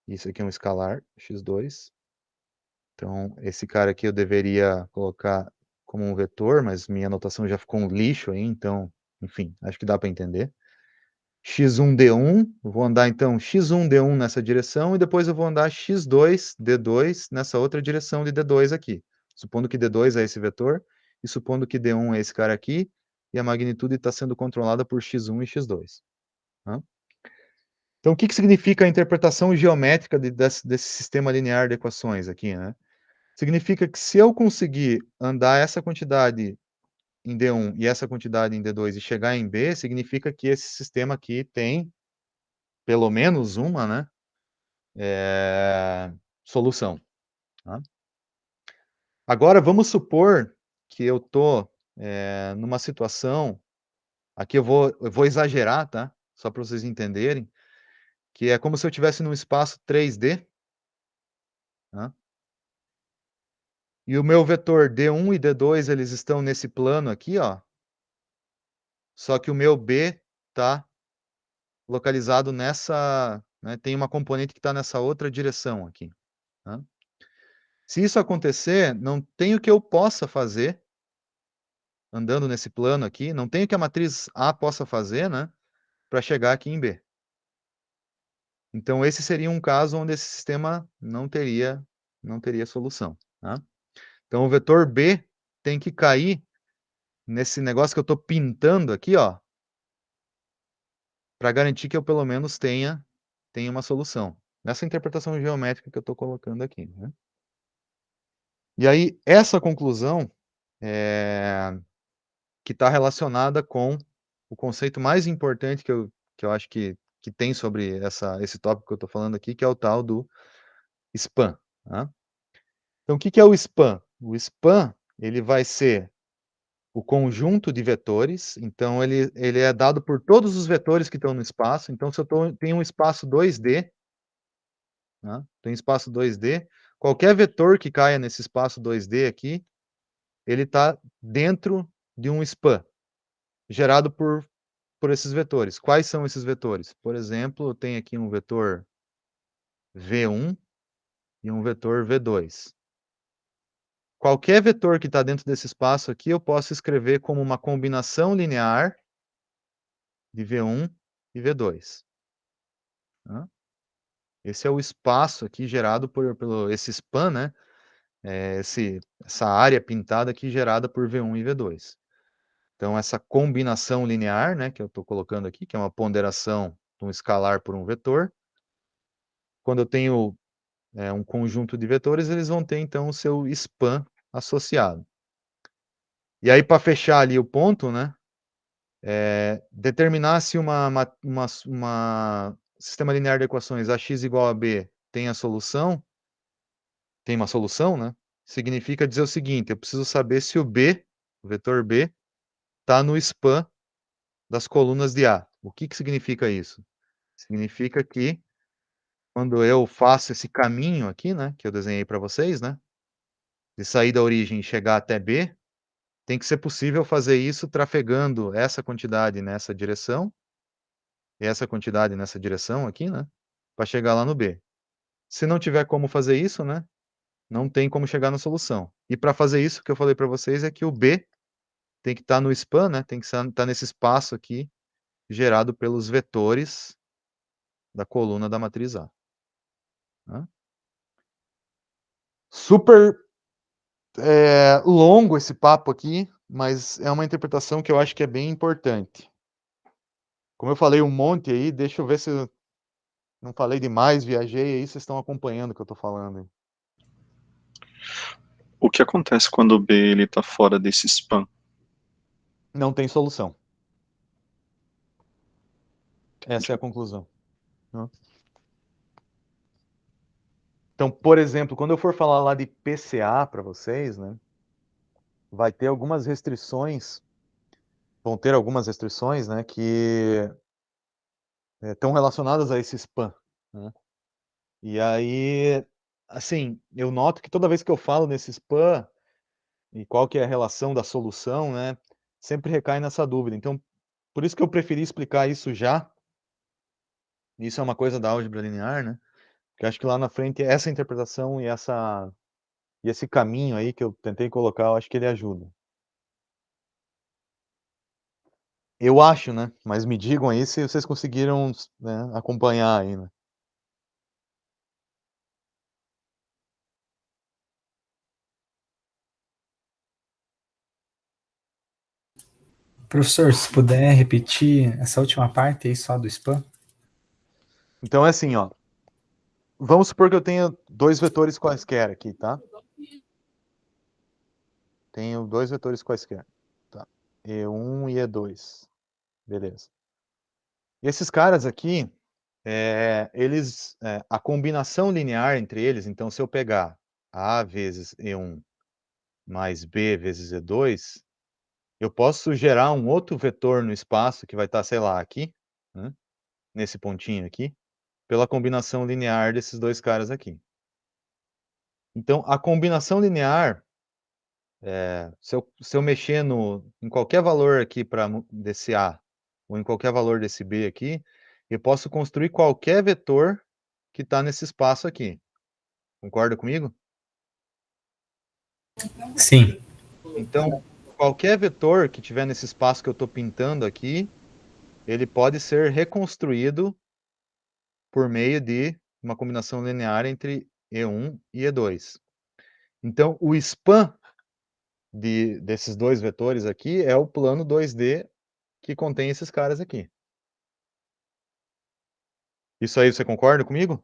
Isso aqui é um escalar, X2. Então, esse cara aqui eu deveria colocar como um vetor, mas minha anotação já ficou um lixo aí, então, enfim, acho que dá para entender. X1, D1, vou andar então X1, D1 nessa direção, e depois eu vou andar X2, D2 nessa outra direção de D2 aqui. Supondo que D2 é esse vetor, e supondo que D1 é esse cara aqui, e a magnitude está sendo controlada por X1 e X2. Tá? Então, o que significa a interpretação geométrica desse sistema linear de equações aqui, né? Significa que se eu conseguir andar essa quantidade em D1 e essa quantidade em D2 e chegar em B, significa que esse sistema aqui tem pelo menos uma, né, solução. Tá? Agora, vamos supor que eu estou numa situação, aqui eu vou exagerar, tá? Só para vocês entenderem, que é como se eu estivesse num espaço 3D, tá? E o meu vetor D1 e D2, eles estão nesse plano aqui, ó. Só que o meu B está localizado nessa... Né, tem uma componente que está nessa outra direção aqui. Tá? Se isso acontecer, não tem o que eu possa fazer, andando nesse plano aqui, não tem o que a matriz A possa fazer, né, para chegar aqui em B. Então, esse seria um caso onde esse sistema não teria solução. Tá? Então, o vetor B tem que cair nesse negócio que eu estou pintando aqui, ó, para garantir que eu pelo menos tenha uma solução. Nessa interpretação geométrica que eu estou colocando aqui. Né? E aí, essa conclusão que está relacionada com o conceito mais importante que eu acho que tem sobre esse tópico que eu estou falando aqui, que é o tal do span. Tá? Então, o que é o span? O span, ele vai ser o conjunto de vetores, então ele é dado por todos os vetores que estão no espaço. Então, se eu tenho um espaço 2D, né, tem espaço 2D, qualquer vetor que caia nesse espaço 2D aqui, ele está dentro de um span, gerado por esses vetores. Quais são esses vetores? Por exemplo, eu tenho aqui um vetor V1 e um vetor V2. Qualquer vetor que está dentro desse espaço aqui, eu posso escrever como uma combinação linear de V1 e V2. Tá? Esse é o espaço aqui gerado pelo esse span, né? Essa área pintada aqui gerada por V1 e V2. Então, essa combinação linear, né, que eu estou colocando aqui, que é uma ponderação de um escalar por um vetor, quando eu tenho um conjunto de vetores, eles vão ter, então, o seu span associado. E aí, para fechar ali o ponto, né, determinar se uma sistema linear de equações ax igual a b tem uma solução, né, significa dizer o seguinte, eu preciso saber se o vetor b, está no span das colunas de A. O que significa isso? Significa que quando eu faço esse caminho aqui, né, que eu desenhei para vocês, né, de sair da origem e chegar até B, tem que ser possível fazer isso trafegando essa quantidade nessa direção, e essa quantidade nessa direção aqui, né, para chegar lá no B. Se não tiver como fazer isso, né, não tem como chegar na solução. E para fazer isso, o que eu falei para vocês é que o B tem que estar no span, né, tem que estar nesse espaço aqui, gerado pelos vetores da coluna da matriz A. Né? Super longo esse papo aqui, mas é uma interpretação que eu acho que é bem importante. Como eu falei um monte aí, deixa eu ver se eu não falei demais, viajei aí, vocês estão acompanhando o que eu estou falando. O que acontece quando o B está fora desse span? Não tem solução. Essa é a conclusão. Então, por exemplo, quando eu for falar lá de PCA para vocês, né, vai ter algumas restrições, vão ter algumas restrições, né, que estão relacionadas a esse span, né? E aí, assim, eu noto que toda vez que eu falo nesse span, e qual que é a relação da solução, né, sempre recai nessa dúvida. Então, por isso que eu preferi explicar isso já. Isso é uma coisa da álgebra linear, né? Porque acho que lá na frente essa interpretação e esse caminho aí que eu tentei colocar, eu acho que ele ajuda. Eu acho, né? Mas me digam aí se vocês conseguiram, né, acompanhar aí, né? Professor, se puder repetir essa última parte aí só do spam. Então é assim, ó. Vamos supor que eu tenha dois vetores quaisquer aqui, tá? Tenho dois vetores quaisquer. Tá. E1 e E2. Beleza. E esses caras aqui, a combinação linear entre eles, então se eu pegar A vezes E1 mais B vezes E2, eu posso gerar um outro vetor no espaço que vai estar, sei lá, aqui, né, nesse pontinho aqui, pela combinação linear desses dois caras aqui. Então, a combinação linear, se eu mexer em qualquer valor aqui desse A, ou em qualquer valor desse B aqui, eu posso construir qualquer vetor que está nesse espaço aqui. Concorda comigo? Sim. Então, qualquer vetor que tiver nesse espaço que eu estou pintando aqui, ele pode ser reconstruído por meio de uma combinação linear entre E1 e E2. Então, o span desses dois vetores aqui é o plano 2D que contém esses caras aqui. Isso aí você concorda comigo?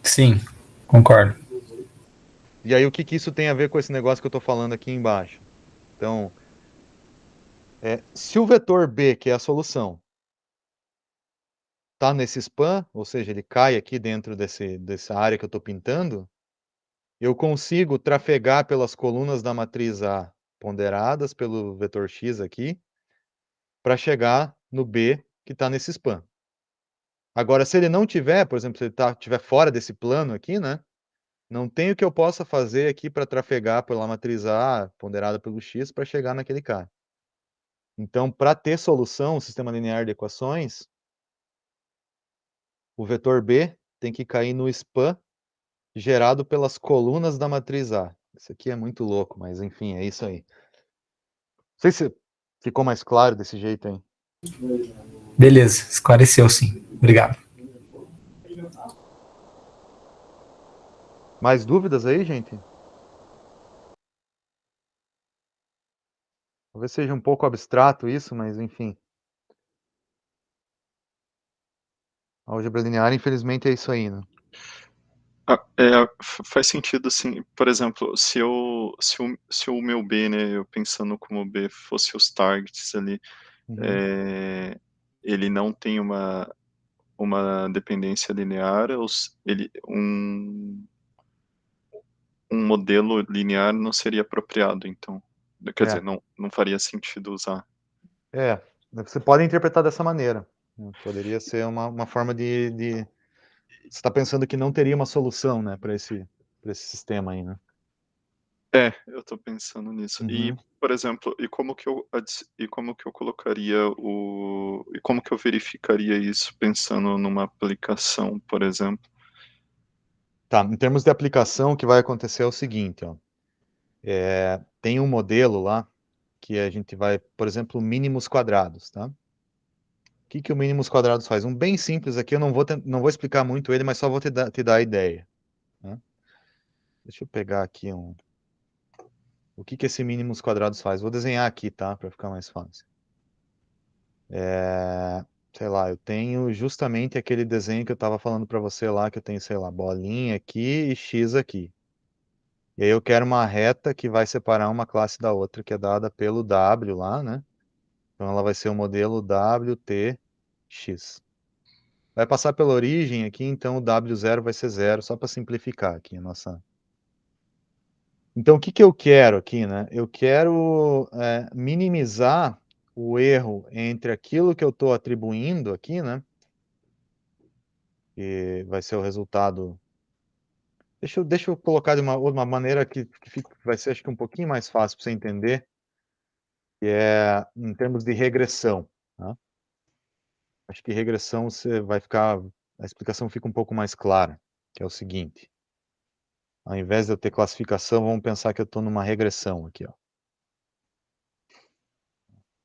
Sim, concordo. E aí, o que isso tem a ver com esse negócio que eu estou falando aqui embaixo? Então, se o vetor B, que é a solução, está nesse span, ou seja, ele cai aqui dentro dessa área que eu estou pintando, eu consigo trafegar pelas colunas da matriz A ponderadas pelo vetor x aqui, para chegar no B que está nesse span. Agora, se ele não tiver, por exemplo, se ele estiver fora desse plano aqui, né? Não tem o que eu possa fazer aqui para trafegar pela matriz A ponderada pelo x para chegar naquele K. Então, para ter solução, sistema linear de equações, o vetor B tem que cair no span gerado pelas colunas da matriz A. Isso aqui é muito louco, mas enfim, é isso aí. Não sei se ficou mais claro desse jeito, hein? Beleza, esclareceu sim. Obrigado. Mais dúvidas aí, gente? Talvez seja um pouco abstrato isso, mas enfim. A álgebra linear, infelizmente, é isso aí, né? Faz sentido, assim, por exemplo, se o meu B, né, eu pensando como B fosse os targets ali, ele não tem uma dependência linear, um modelo linear não seria apropriado, então. Quer dizer, não faria sentido usar. Você pode interpretar dessa maneira. Poderia ser uma forma de... Você está pensando que não teria uma solução, né, para esse sistema aí, né? Eu estou pensando nisso. Uhum. E, por exemplo, e como que eu colocaria e como que eu verificaria isso pensando numa aplicação, por exemplo? Tá, em termos de aplicação, o que vai acontecer é o seguinte, ó. Tem um modelo lá que a gente vai, por exemplo, mínimos quadrados, tá? O que o mínimos quadrados faz? Um bem simples aqui, eu não vou explicar muito ele, mas só vou te dar a ideia, né? Deixa eu pegar aqui o que esse mínimos quadrados faz. Vou desenhar aqui, tá? Para ficar mais fácil. Sei lá, eu tenho justamente aquele desenho que eu estava falando para você lá, que eu tenho, sei lá, bolinha aqui e X aqui. E aí eu quero uma reta que vai separar uma classe da outra, que é dada pelo W lá, né? Então ela vai ser o modelo WTX. Vai passar pela origem aqui, então o W0 vai ser 0, só para simplificar aqui a nossa... Então o que eu quero aqui, né? Eu quero minimizar o erro entre aquilo que eu estou atribuindo aqui, né? Que vai ser o resultado... Deixa eu colocar de uma maneira que vai ser, acho que, um pouquinho mais fácil para você entender, que é em termos de regressão, tá? Acho que regressão você vai ficar... A explicação fica um pouco mais clara, que é o seguinte. Ao invés de eu ter classificação, vamos pensar que eu estou numa regressão aqui, ó.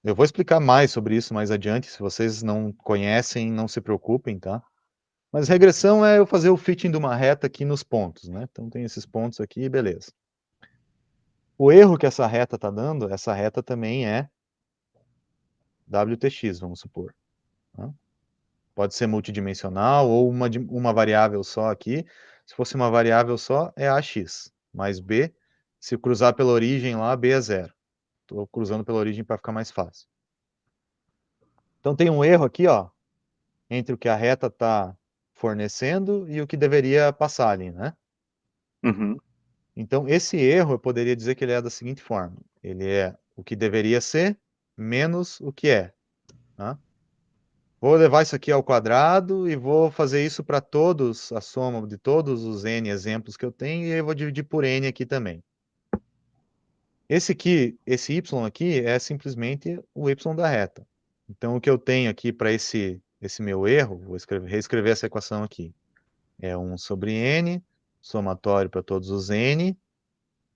Eu vou explicar mais sobre isso mais adiante. Se vocês não conhecem, não se preocupem, tá? Mas regressão é eu fazer o fitting de uma reta aqui nos pontos, né? Então tem esses pontos aqui, beleza. O erro que essa reta está dando, essa reta também é WTX, vamos supor, tá? Pode ser multidimensional ou uma variável só aqui. Se fosse uma variável só, é AX, mais B. Se cruzar pela origem lá, B é 0. Estou cruzando pela origem para ficar mais fácil. Então tem um erro aqui, ó, entre o que a reta está fornecendo e o que deveria passar ali, né? Uhum. Então esse erro eu poderia dizer que ele é da seguinte forma. Ele é o que deveria ser menos o que é, tá? Vou levar isso aqui ao quadrado e vou fazer isso para todos, a soma de todos os n exemplos que eu tenho, e eu vou dividir por n aqui também. Esse y aqui é simplesmente o y da reta. Então, o que eu tenho aqui para esse meu erro, vou reescrever essa equação aqui, é 1 sobre n, somatório para todos os n,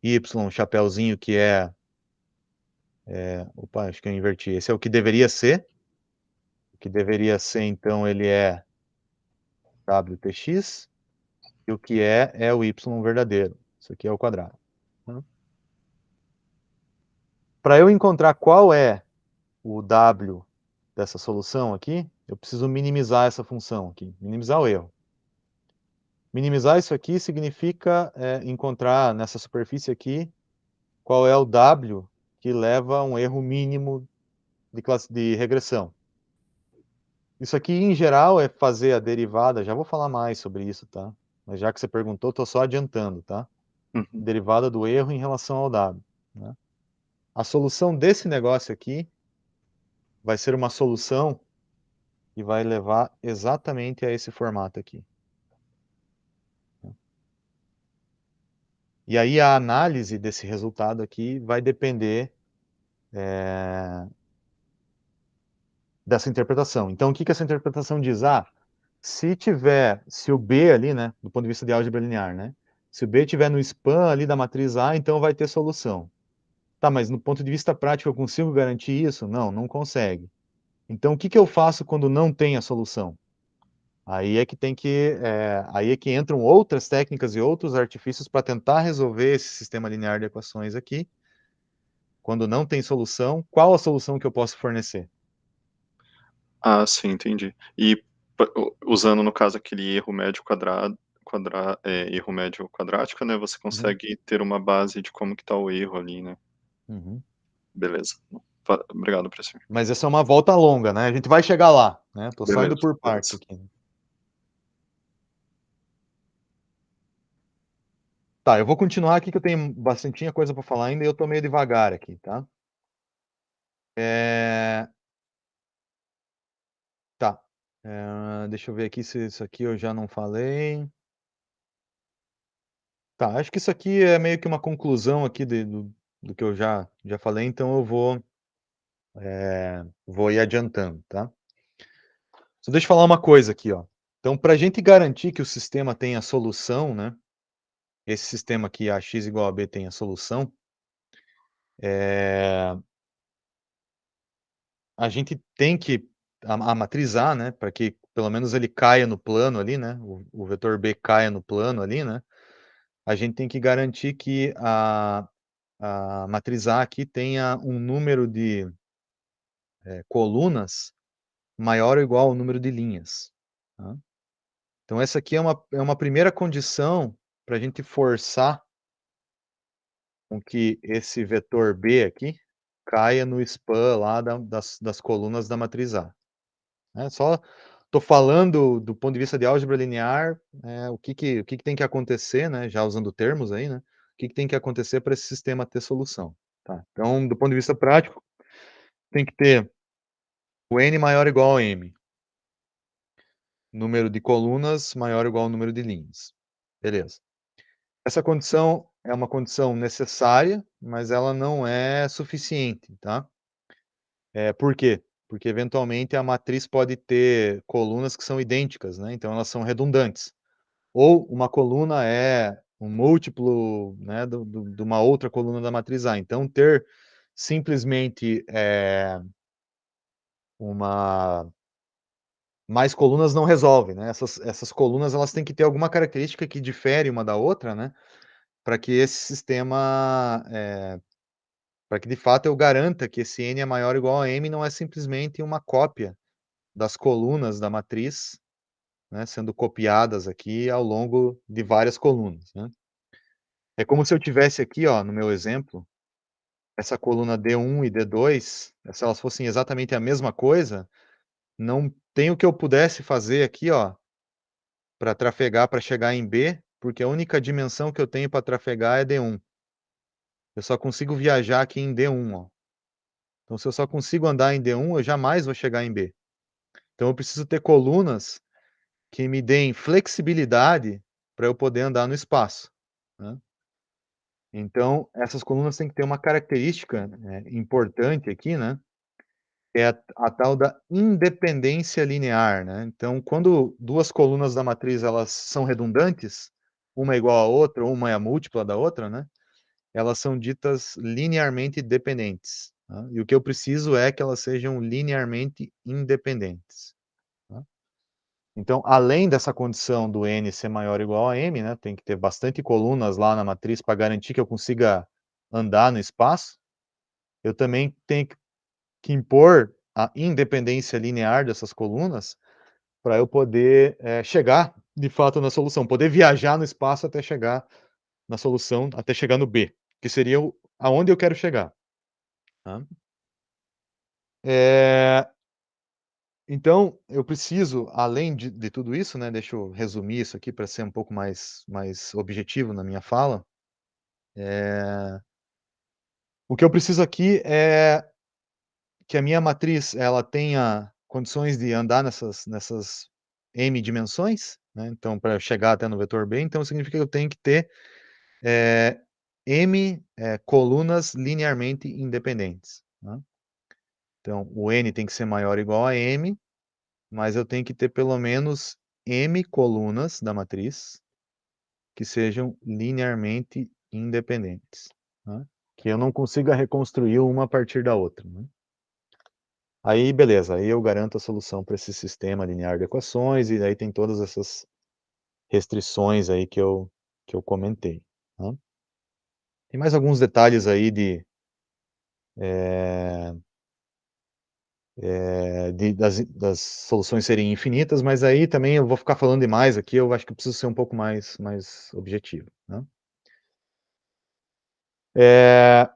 y, chapéuzinho, que opa, acho que eu inverti, esse é o que deveria ser. O que deveria ser, então, ele é WTX, e o que é o y verdadeiro. Isso aqui é o quadrado. Para eu encontrar qual é o w dessa solução aqui, eu preciso minimizar essa função aqui, minimizar o erro. Minimizar isso aqui significa encontrar nessa superfície aqui qual é o w que leva a um erro mínimo de regressão. Isso aqui, em geral, é fazer a derivada, já vou falar mais sobre isso, tá? Mas já que você perguntou, estou só adiantando, tá? Uhum. derivada do erro em relação ao dado, né. A solução desse negócio aqui vai ser uma solução que vai levar exatamente a esse formato aqui. E aí a análise desse resultado aqui vai depender, dessa interpretação. Então o que que essa interpretação diz? Ah, se o B ali, né, do ponto de vista de álgebra linear, né, se o B estiver no span ali da matriz A, então vai ter solução. Tá, mas no ponto de vista prático eu consigo garantir isso? Não, não consegue. Então o que que eu faço quando não tem a solução? Aí é que tem que, aí é que entram outras técnicas e outros artifícios para tentar resolver esse sistema linear de equações aqui. Quando não tem solução, qual a solução que eu posso fornecer? Ah, sim, entendi. E usando, no caso, aquele erro médio erro médio quadrático, né, você Uhum, consegue ter uma base de como que tá o erro ali, né. uhum. Beleza. Obrigado, professor. Mas essa é uma volta longa, né, a gente vai chegar lá, né, tô só indo Beleza, por partes beleza. aqui. Tá, eu vou continuar aqui que eu tenho bastantinha coisa para falar ainda e eu tô meio devagar aqui, tá. Eh, tá, deixa eu ver aqui se isso aqui eu já não falei. Tá, acho que isso aqui é meio que uma conclusão aqui do que eu já falei, então eu vou ir adiantando, tá. Só deixa eu falar uma coisa aqui, ó. Então pra gente garantir que o sistema tenha solução, né, esse sistema aqui AX igual a B tenha solução, eh, a gente tem que a matriz A, né, para que pelo menos ele caia no plano ali, né, o vetor B caia no plano ali, né, a gente tem que garantir que a matriz A aqui tenha um número de, colunas maior ou igual ao número de linhas, tá. Então essa aqui é uma primeira condição para a gente forçar com que esse vetor B aqui caia no span lá das colunas da matriz A, né. Só tô falando do ponto de vista de álgebra linear, o que que tem que acontecer, né, já usando termos aí, né, o que que tem que acontecer para esse sistema ter solução, tá. Então, do ponto de vista prático, tem que ter o n maior ou igual a m, número de colunas maior ou igual ao número de linhas. Beleza. Essa condição é uma condição necessária, mas ela não é suficiente, tá. Por quê? Porque eventualmente a matriz pode ter colunas que são idênticas, né, então elas são redundantes. Ou uma coluna é um múltiplo, né, de uma outra coluna da matriz A, então ter simplesmente, uma mais colunas não resolve, né, essas colunas elas têm que ter alguma característica que difere uma da outra, né, para que esse sistema, para que de fato eu garanta que esse n é maior ou igual a m, não é simplesmente uma cópia das colunas da matriz, né, sendo copiadas aqui ao longo de várias colunas, né. É como se eu tivesse aqui, ó, no meu exemplo, essa coluna D1 e D2, se elas fossem exatamente a mesma coisa, não tem o que eu pudesse fazer aqui, ó, para trafegar para chegar em B, porque a única dimensão que eu tenho para trafegar é D1. Eu só consigo viajar aqui em D1, ó. Então se eu só consigo andar em D1, eu jamais vou chegar em B. Então eu preciso ter colunas que me deem flexibilidade para eu poder andar no espaço, né. Então essas colunas têm que ter uma característica, importante aqui, né, que é a tal da independência linear, né. Então quando 2 colunas da matriz elas são redundantes, uma é igual à outra, ou uma é a múltipla da outra, né, elas são ditas linearmente dependentes, tá. E o que eu preciso é que elas sejam linearmente independentes, tá. Então, além dessa condição do n ser maior ou igual a m, né, tem que ter bastante colunas lá na matriz para garantir que eu consiga andar no espaço, eu também tenho que impor a independência linear dessas colunas para eu poder, chegar de fato na solução, poder viajar no espaço até chegar na solução, até chegar no B, que seria aonde eu quero chegar, tá. Eh, então eu preciso, além de tudo isso, né, deixa eu resumir isso aqui para ser um pouco mais objetivo na minha fala. O que eu preciso aqui é que a minha matriz ela tenha condições de andar nessas m dimensões, né, então para chegar até no vetor B, então significa que eu tenho que ter, m, colunas linearmente independentes, né. Então o n tem que ser maior ou igual a m, mas eu tenho que ter pelo menos m colunas da matriz que sejam linearmente independentes, né, que eu não consiga reconstruir uma a partir da outra, né. Aí beleza, aí eu garanto a solução para esse sistema linear de equações, e aí tem todas essas restrições aí que eu comentei, né. Tem mais alguns detalhes aí das soluções serem infinitas, mas aí também eu vou ficar falando demais aqui, eu acho que eu preciso ser um pouco mais objetivo, né. Eh,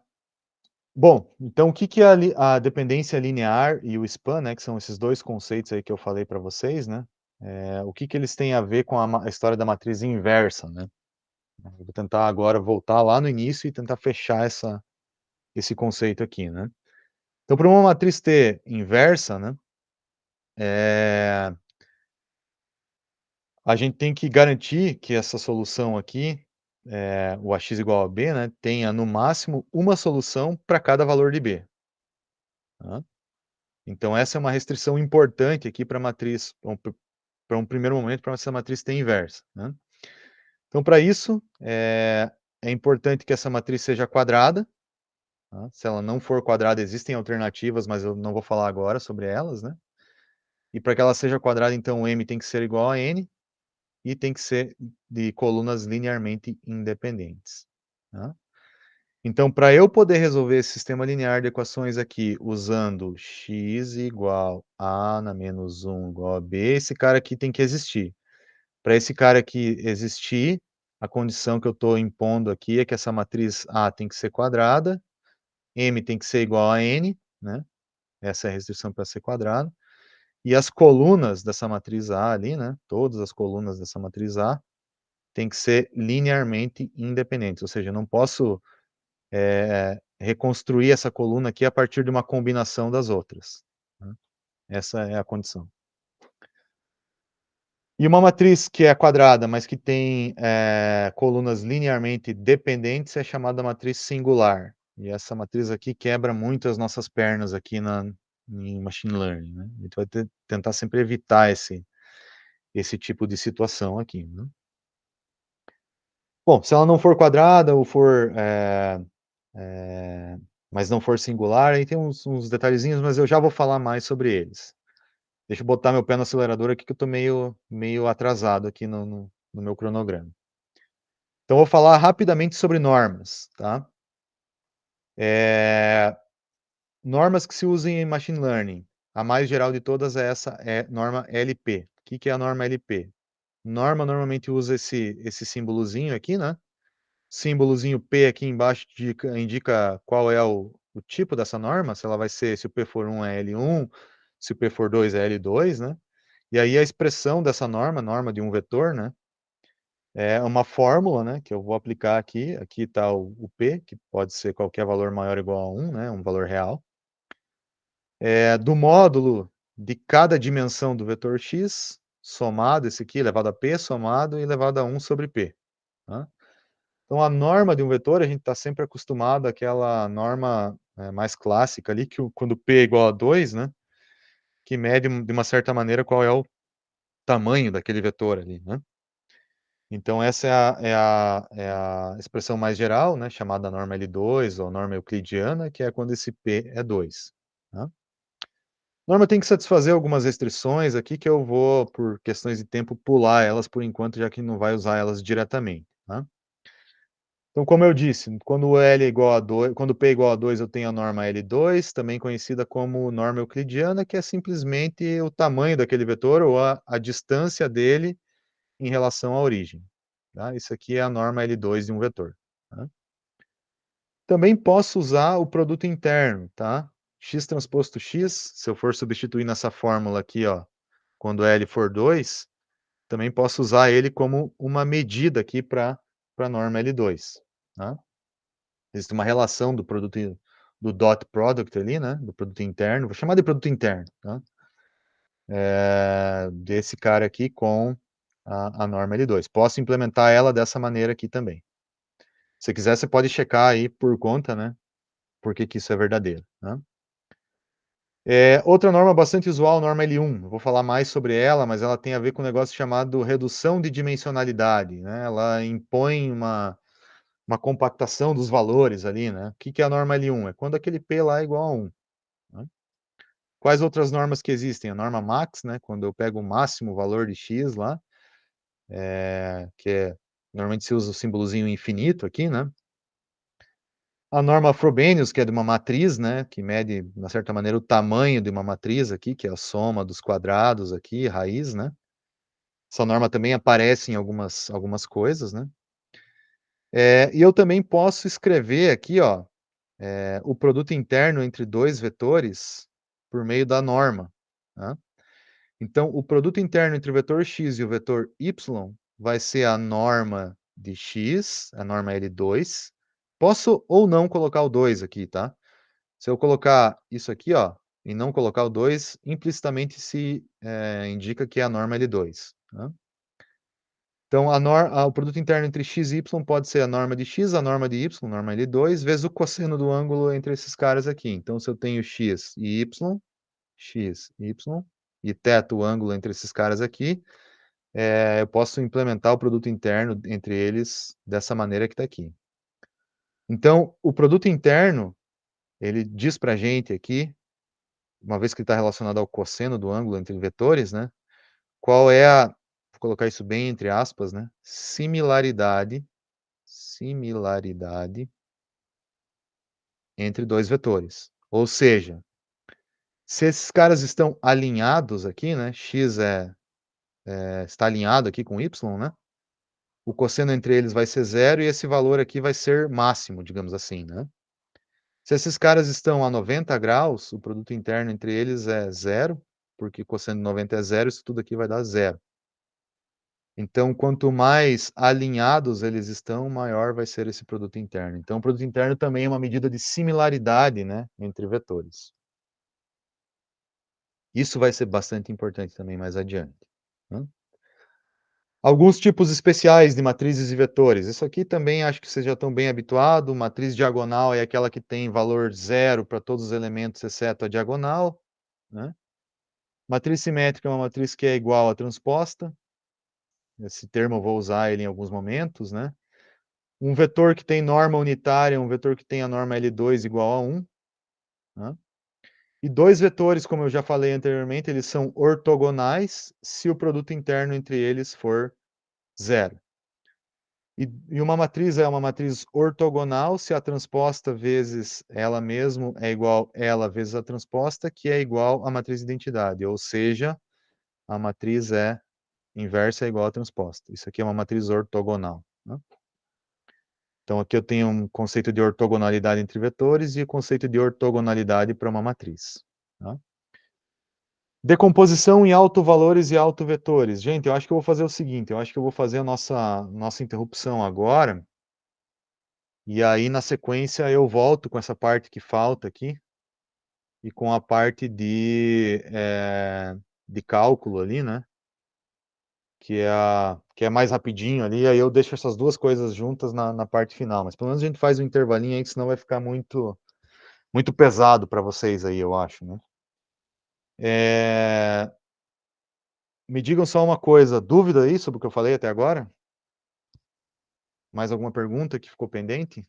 bom, então o que que a dependência linear e o span, né, que são esses 2 conceitos aí que eu falei para vocês, né, o que que eles têm a ver com a história da matriz inversa, né. Eu vou tentar agora voltar lá no início e tentar fechar esse conceito aqui, né. Então para uma matriz T inversa, né, eh, a gente tem que garantir que essa solução aqui, o AX igual a B, né, tenha no máximo uma solução para cada valor de B, tá. Então essa é uma restrição importante aqui para a matriz, para um primeiro momento, para essa matriz T inversa, né. Então para isso, é importante que essa matriz seja quadrada, tá. Se ela não for quadrada, existem alternativas, mas eu não vou falar agora sobre elas, né. E para que ela seja quadrada, então o M tem que ser igual a N, e tem que ser de colunas linearmente independentes, tá. Então para eu poder resolver esse sistema linear de equações aqui usando x igual a na menos 1 igual a b, esse cara aqui tem que existir. Para esse cara aqui existir, a condição que eu estou impondo aqui é que essa matriz A tem que ser quadrada, M tem que ser igual a N, né, essa é a restrição para ser quadrado, e as colunas dessa matriz A ali, né, todas as colunas dessa matriz A, tem que ser linearmente independentes, ou seja, eu não posso, reconstruir essa coluna aqui a partir de uma combinação das outras, né, essa é a condição. E uma matriz que é quadrada, mas que tem, colunas linearmente dependentes, é chamada matriz singular. E essa matriz aqui quebra muito as nossas pernas aqui em machine learning, né. A gente vai tentar sempre evitar esse tipo de situação aqui, né. Bom, se ela não for quadrada ou for, mas não for singular, aí tem uns detalhezinhos, mas eu já vou falar mais sobre eles. Deixa eu botar meu pé no acelerador aqui que eu tô meio atrasado aqui no meu cronograma. Então eu vou falar rapidamente sobre normas, tá. Normas que se usam em machine learning, a mais geral de todas é essa, norma LP. O que que é a norma LP? Norma normalmente usa esse símbolozinho aqui, né, símbolozinho P aqui embaixo indica qual é o tipo dessa norma, se ela vai ser, se o P for 1 é L1, se o P for 2 é L2, né. E aí a expressão dessa norma de um vetor, né, é uma fórmula, né, que eu vou aplicar aqui está o P, que pode ser qualquer valor maior ou igual a 1, né, um valor real. Do módulo de cada dimensão do vetor x, somado, esse aqui elevado a P, somado e elevado a 1 sobre P, tá. Então a norma de um vetor, a gente está sempre acostumado àquela norma, mais clássica ali, que quando P é igual a 2, né, que mede de uma certa maneira qual é o tamanho daquele vetor ali, né. Então essa é a expressão mais geral, né, chamada norma L2 ou norma euclidiana, que é quando esse P é 2, tá. A norma tem que satisfazer algumas restrições aqui, que eu vou, por questões de tempo, pular elas por enquanto, já que não vai usar elas diretamente, tá. Então, como eu disse, quando L é igual a 2, quando P é igual a 2, eu tenho a norma L2, também conhecida como norma euclidiana, que é simplesmente o tamanho daquele vetor ou a distância dele em relação à origem, tá. Isso aqui é a norma L2 de um vetor, tá. Também posso usar o produto interno, tá. X transposto x, se eu for substituir nessa fórmula aqui, ó, quando L for 2, também posso usar ele como uma medida aqui para a norma L2, tá. Existe uma relação do produto, do dot product ali, né? Do produto interno, vou chamar de produto interno, tá? Desse cara aqui com a norma L2. Posso implementar ela dessa maneira aqui também. Se quiser, você pode checar aí por conta, né? Por que que isso é verdadeiro, né? Outra norma bastante usual, norma L1. Eu vou falar mais sobre ela, mas ela tem a ver com um negócio chamado redução de dimensionalidade, né? Ela impõe uma compactação dos valores ali, né? O que que é a norma L1? É quando aquele P lá é igual a 1, né? Quais outras normas que existem? A norma max, né? Quando eu pego o máximo valor de x lá, normalmente se usa o símbolozinho infinito aqui, né? A norma Frobenius, que é de uma matriz, né, que mede, de uma certa maneira, o tamanho de uma matriz aqui, que é a soma dos quadrados aqui, raiz, né? Essa norma também aparece em algumas coisas, né? E eu também posso escrever aqui, ó, o produto interno entre dois vetores por meio da norma, tá? Então, o produto interno entre o vetor x e o vetor y vai ser a norma de x, a norma L2. Posso ou não colocar o 2 aqui, tá? Se eu colocar isso aqui, ó, e não colocar o 2, implicitamente se indica que é a norma L2, tá? Então, o produto interno entre x e y pode ser a norma de x, a norma de y, norma L2, vezes o cosseno do ângulo entre esses caras aqui. Então, se eu tenho x e y, e θ, o ângulo entre esses caras aqui, eu posso implementar o produto interno entre eles dessa maneira que está aqui. Então, o produto interno, ele diz para a gente aqui, uma vez que ele está relacionado ao cosseno do ângulo entre vetores, né? Qual é a, vou colocar isso bem entre aspas, né? Similaridade entre dois vetores. Ou seja, se esses caras estão alinhados aqui, né? X está alinhado aqui com y, né? O cosseno entre eles vai ser 0 e esse valor aqui vai ser máximo, digamos assim, né? Se esses caras estão a 90 graus, o produto interno entre eles é 0, porque cosseno de 90 é 0, isso tudo aqui vai dar 0. Então, quanto mais alinhados eles estão, maior vai ser esse produto interno. Então, o produto interno também é uma medida de similaridade, né, entre vetores. Isso vai ser bastante importante também mais adiante, né? Alguns tipos especiais de matrizes e vetores. Isso aqui também acho que vocês já estão bem habituados. Matriz diagonal é aquela que tem valor 0 para todos os elementos, exceto a diagonal, né? Matriz simétrica é uma matriz que é igual à transposta. Esse termo eu vou usar ele em alguns momentos, né? Um vetor que tem norma unitária é um vetor que tem a norma L2 igual a 1, né? E dois vetores, como eu já falei anteriormente, eles são ortogonais se o produto interno entre eles for 0. E uma matriz é uma matriz ortogonal se a transposta vezes ela mesmo é igual a ela vezes a transposta, que é igual à matriz de identidade, ou seja, a matriz inversa é igual à transposta. Isso aqui é uma matriz ortogonal, né? Então, aqui eu tenho um conceito de ortogonalidade entre vetores e o conceito de ortogonalidade para uma matriz, tá? Decomposição em autovalores e autovetores. Gente, eu acho que eu vou fazer o seguinte, eu acho que eu vou fazer a nossa interrupção agora, e aí, na sequência, eu volto com essa parte que falta aqui, e com a parte de cálculo ali, né? Que é mais rapidinho ali, aí eu deixo essas duas coisas juntas na parte final. Mas pelo menos a gente faz um intervalinho aí, que senão vai ficar muito, muito pesado para vocês aí, eu acho, né? Me digam só uma coisa, dúvida aí sobre o que eu falei até agora? Mais alguma pergunta que ficou pendente?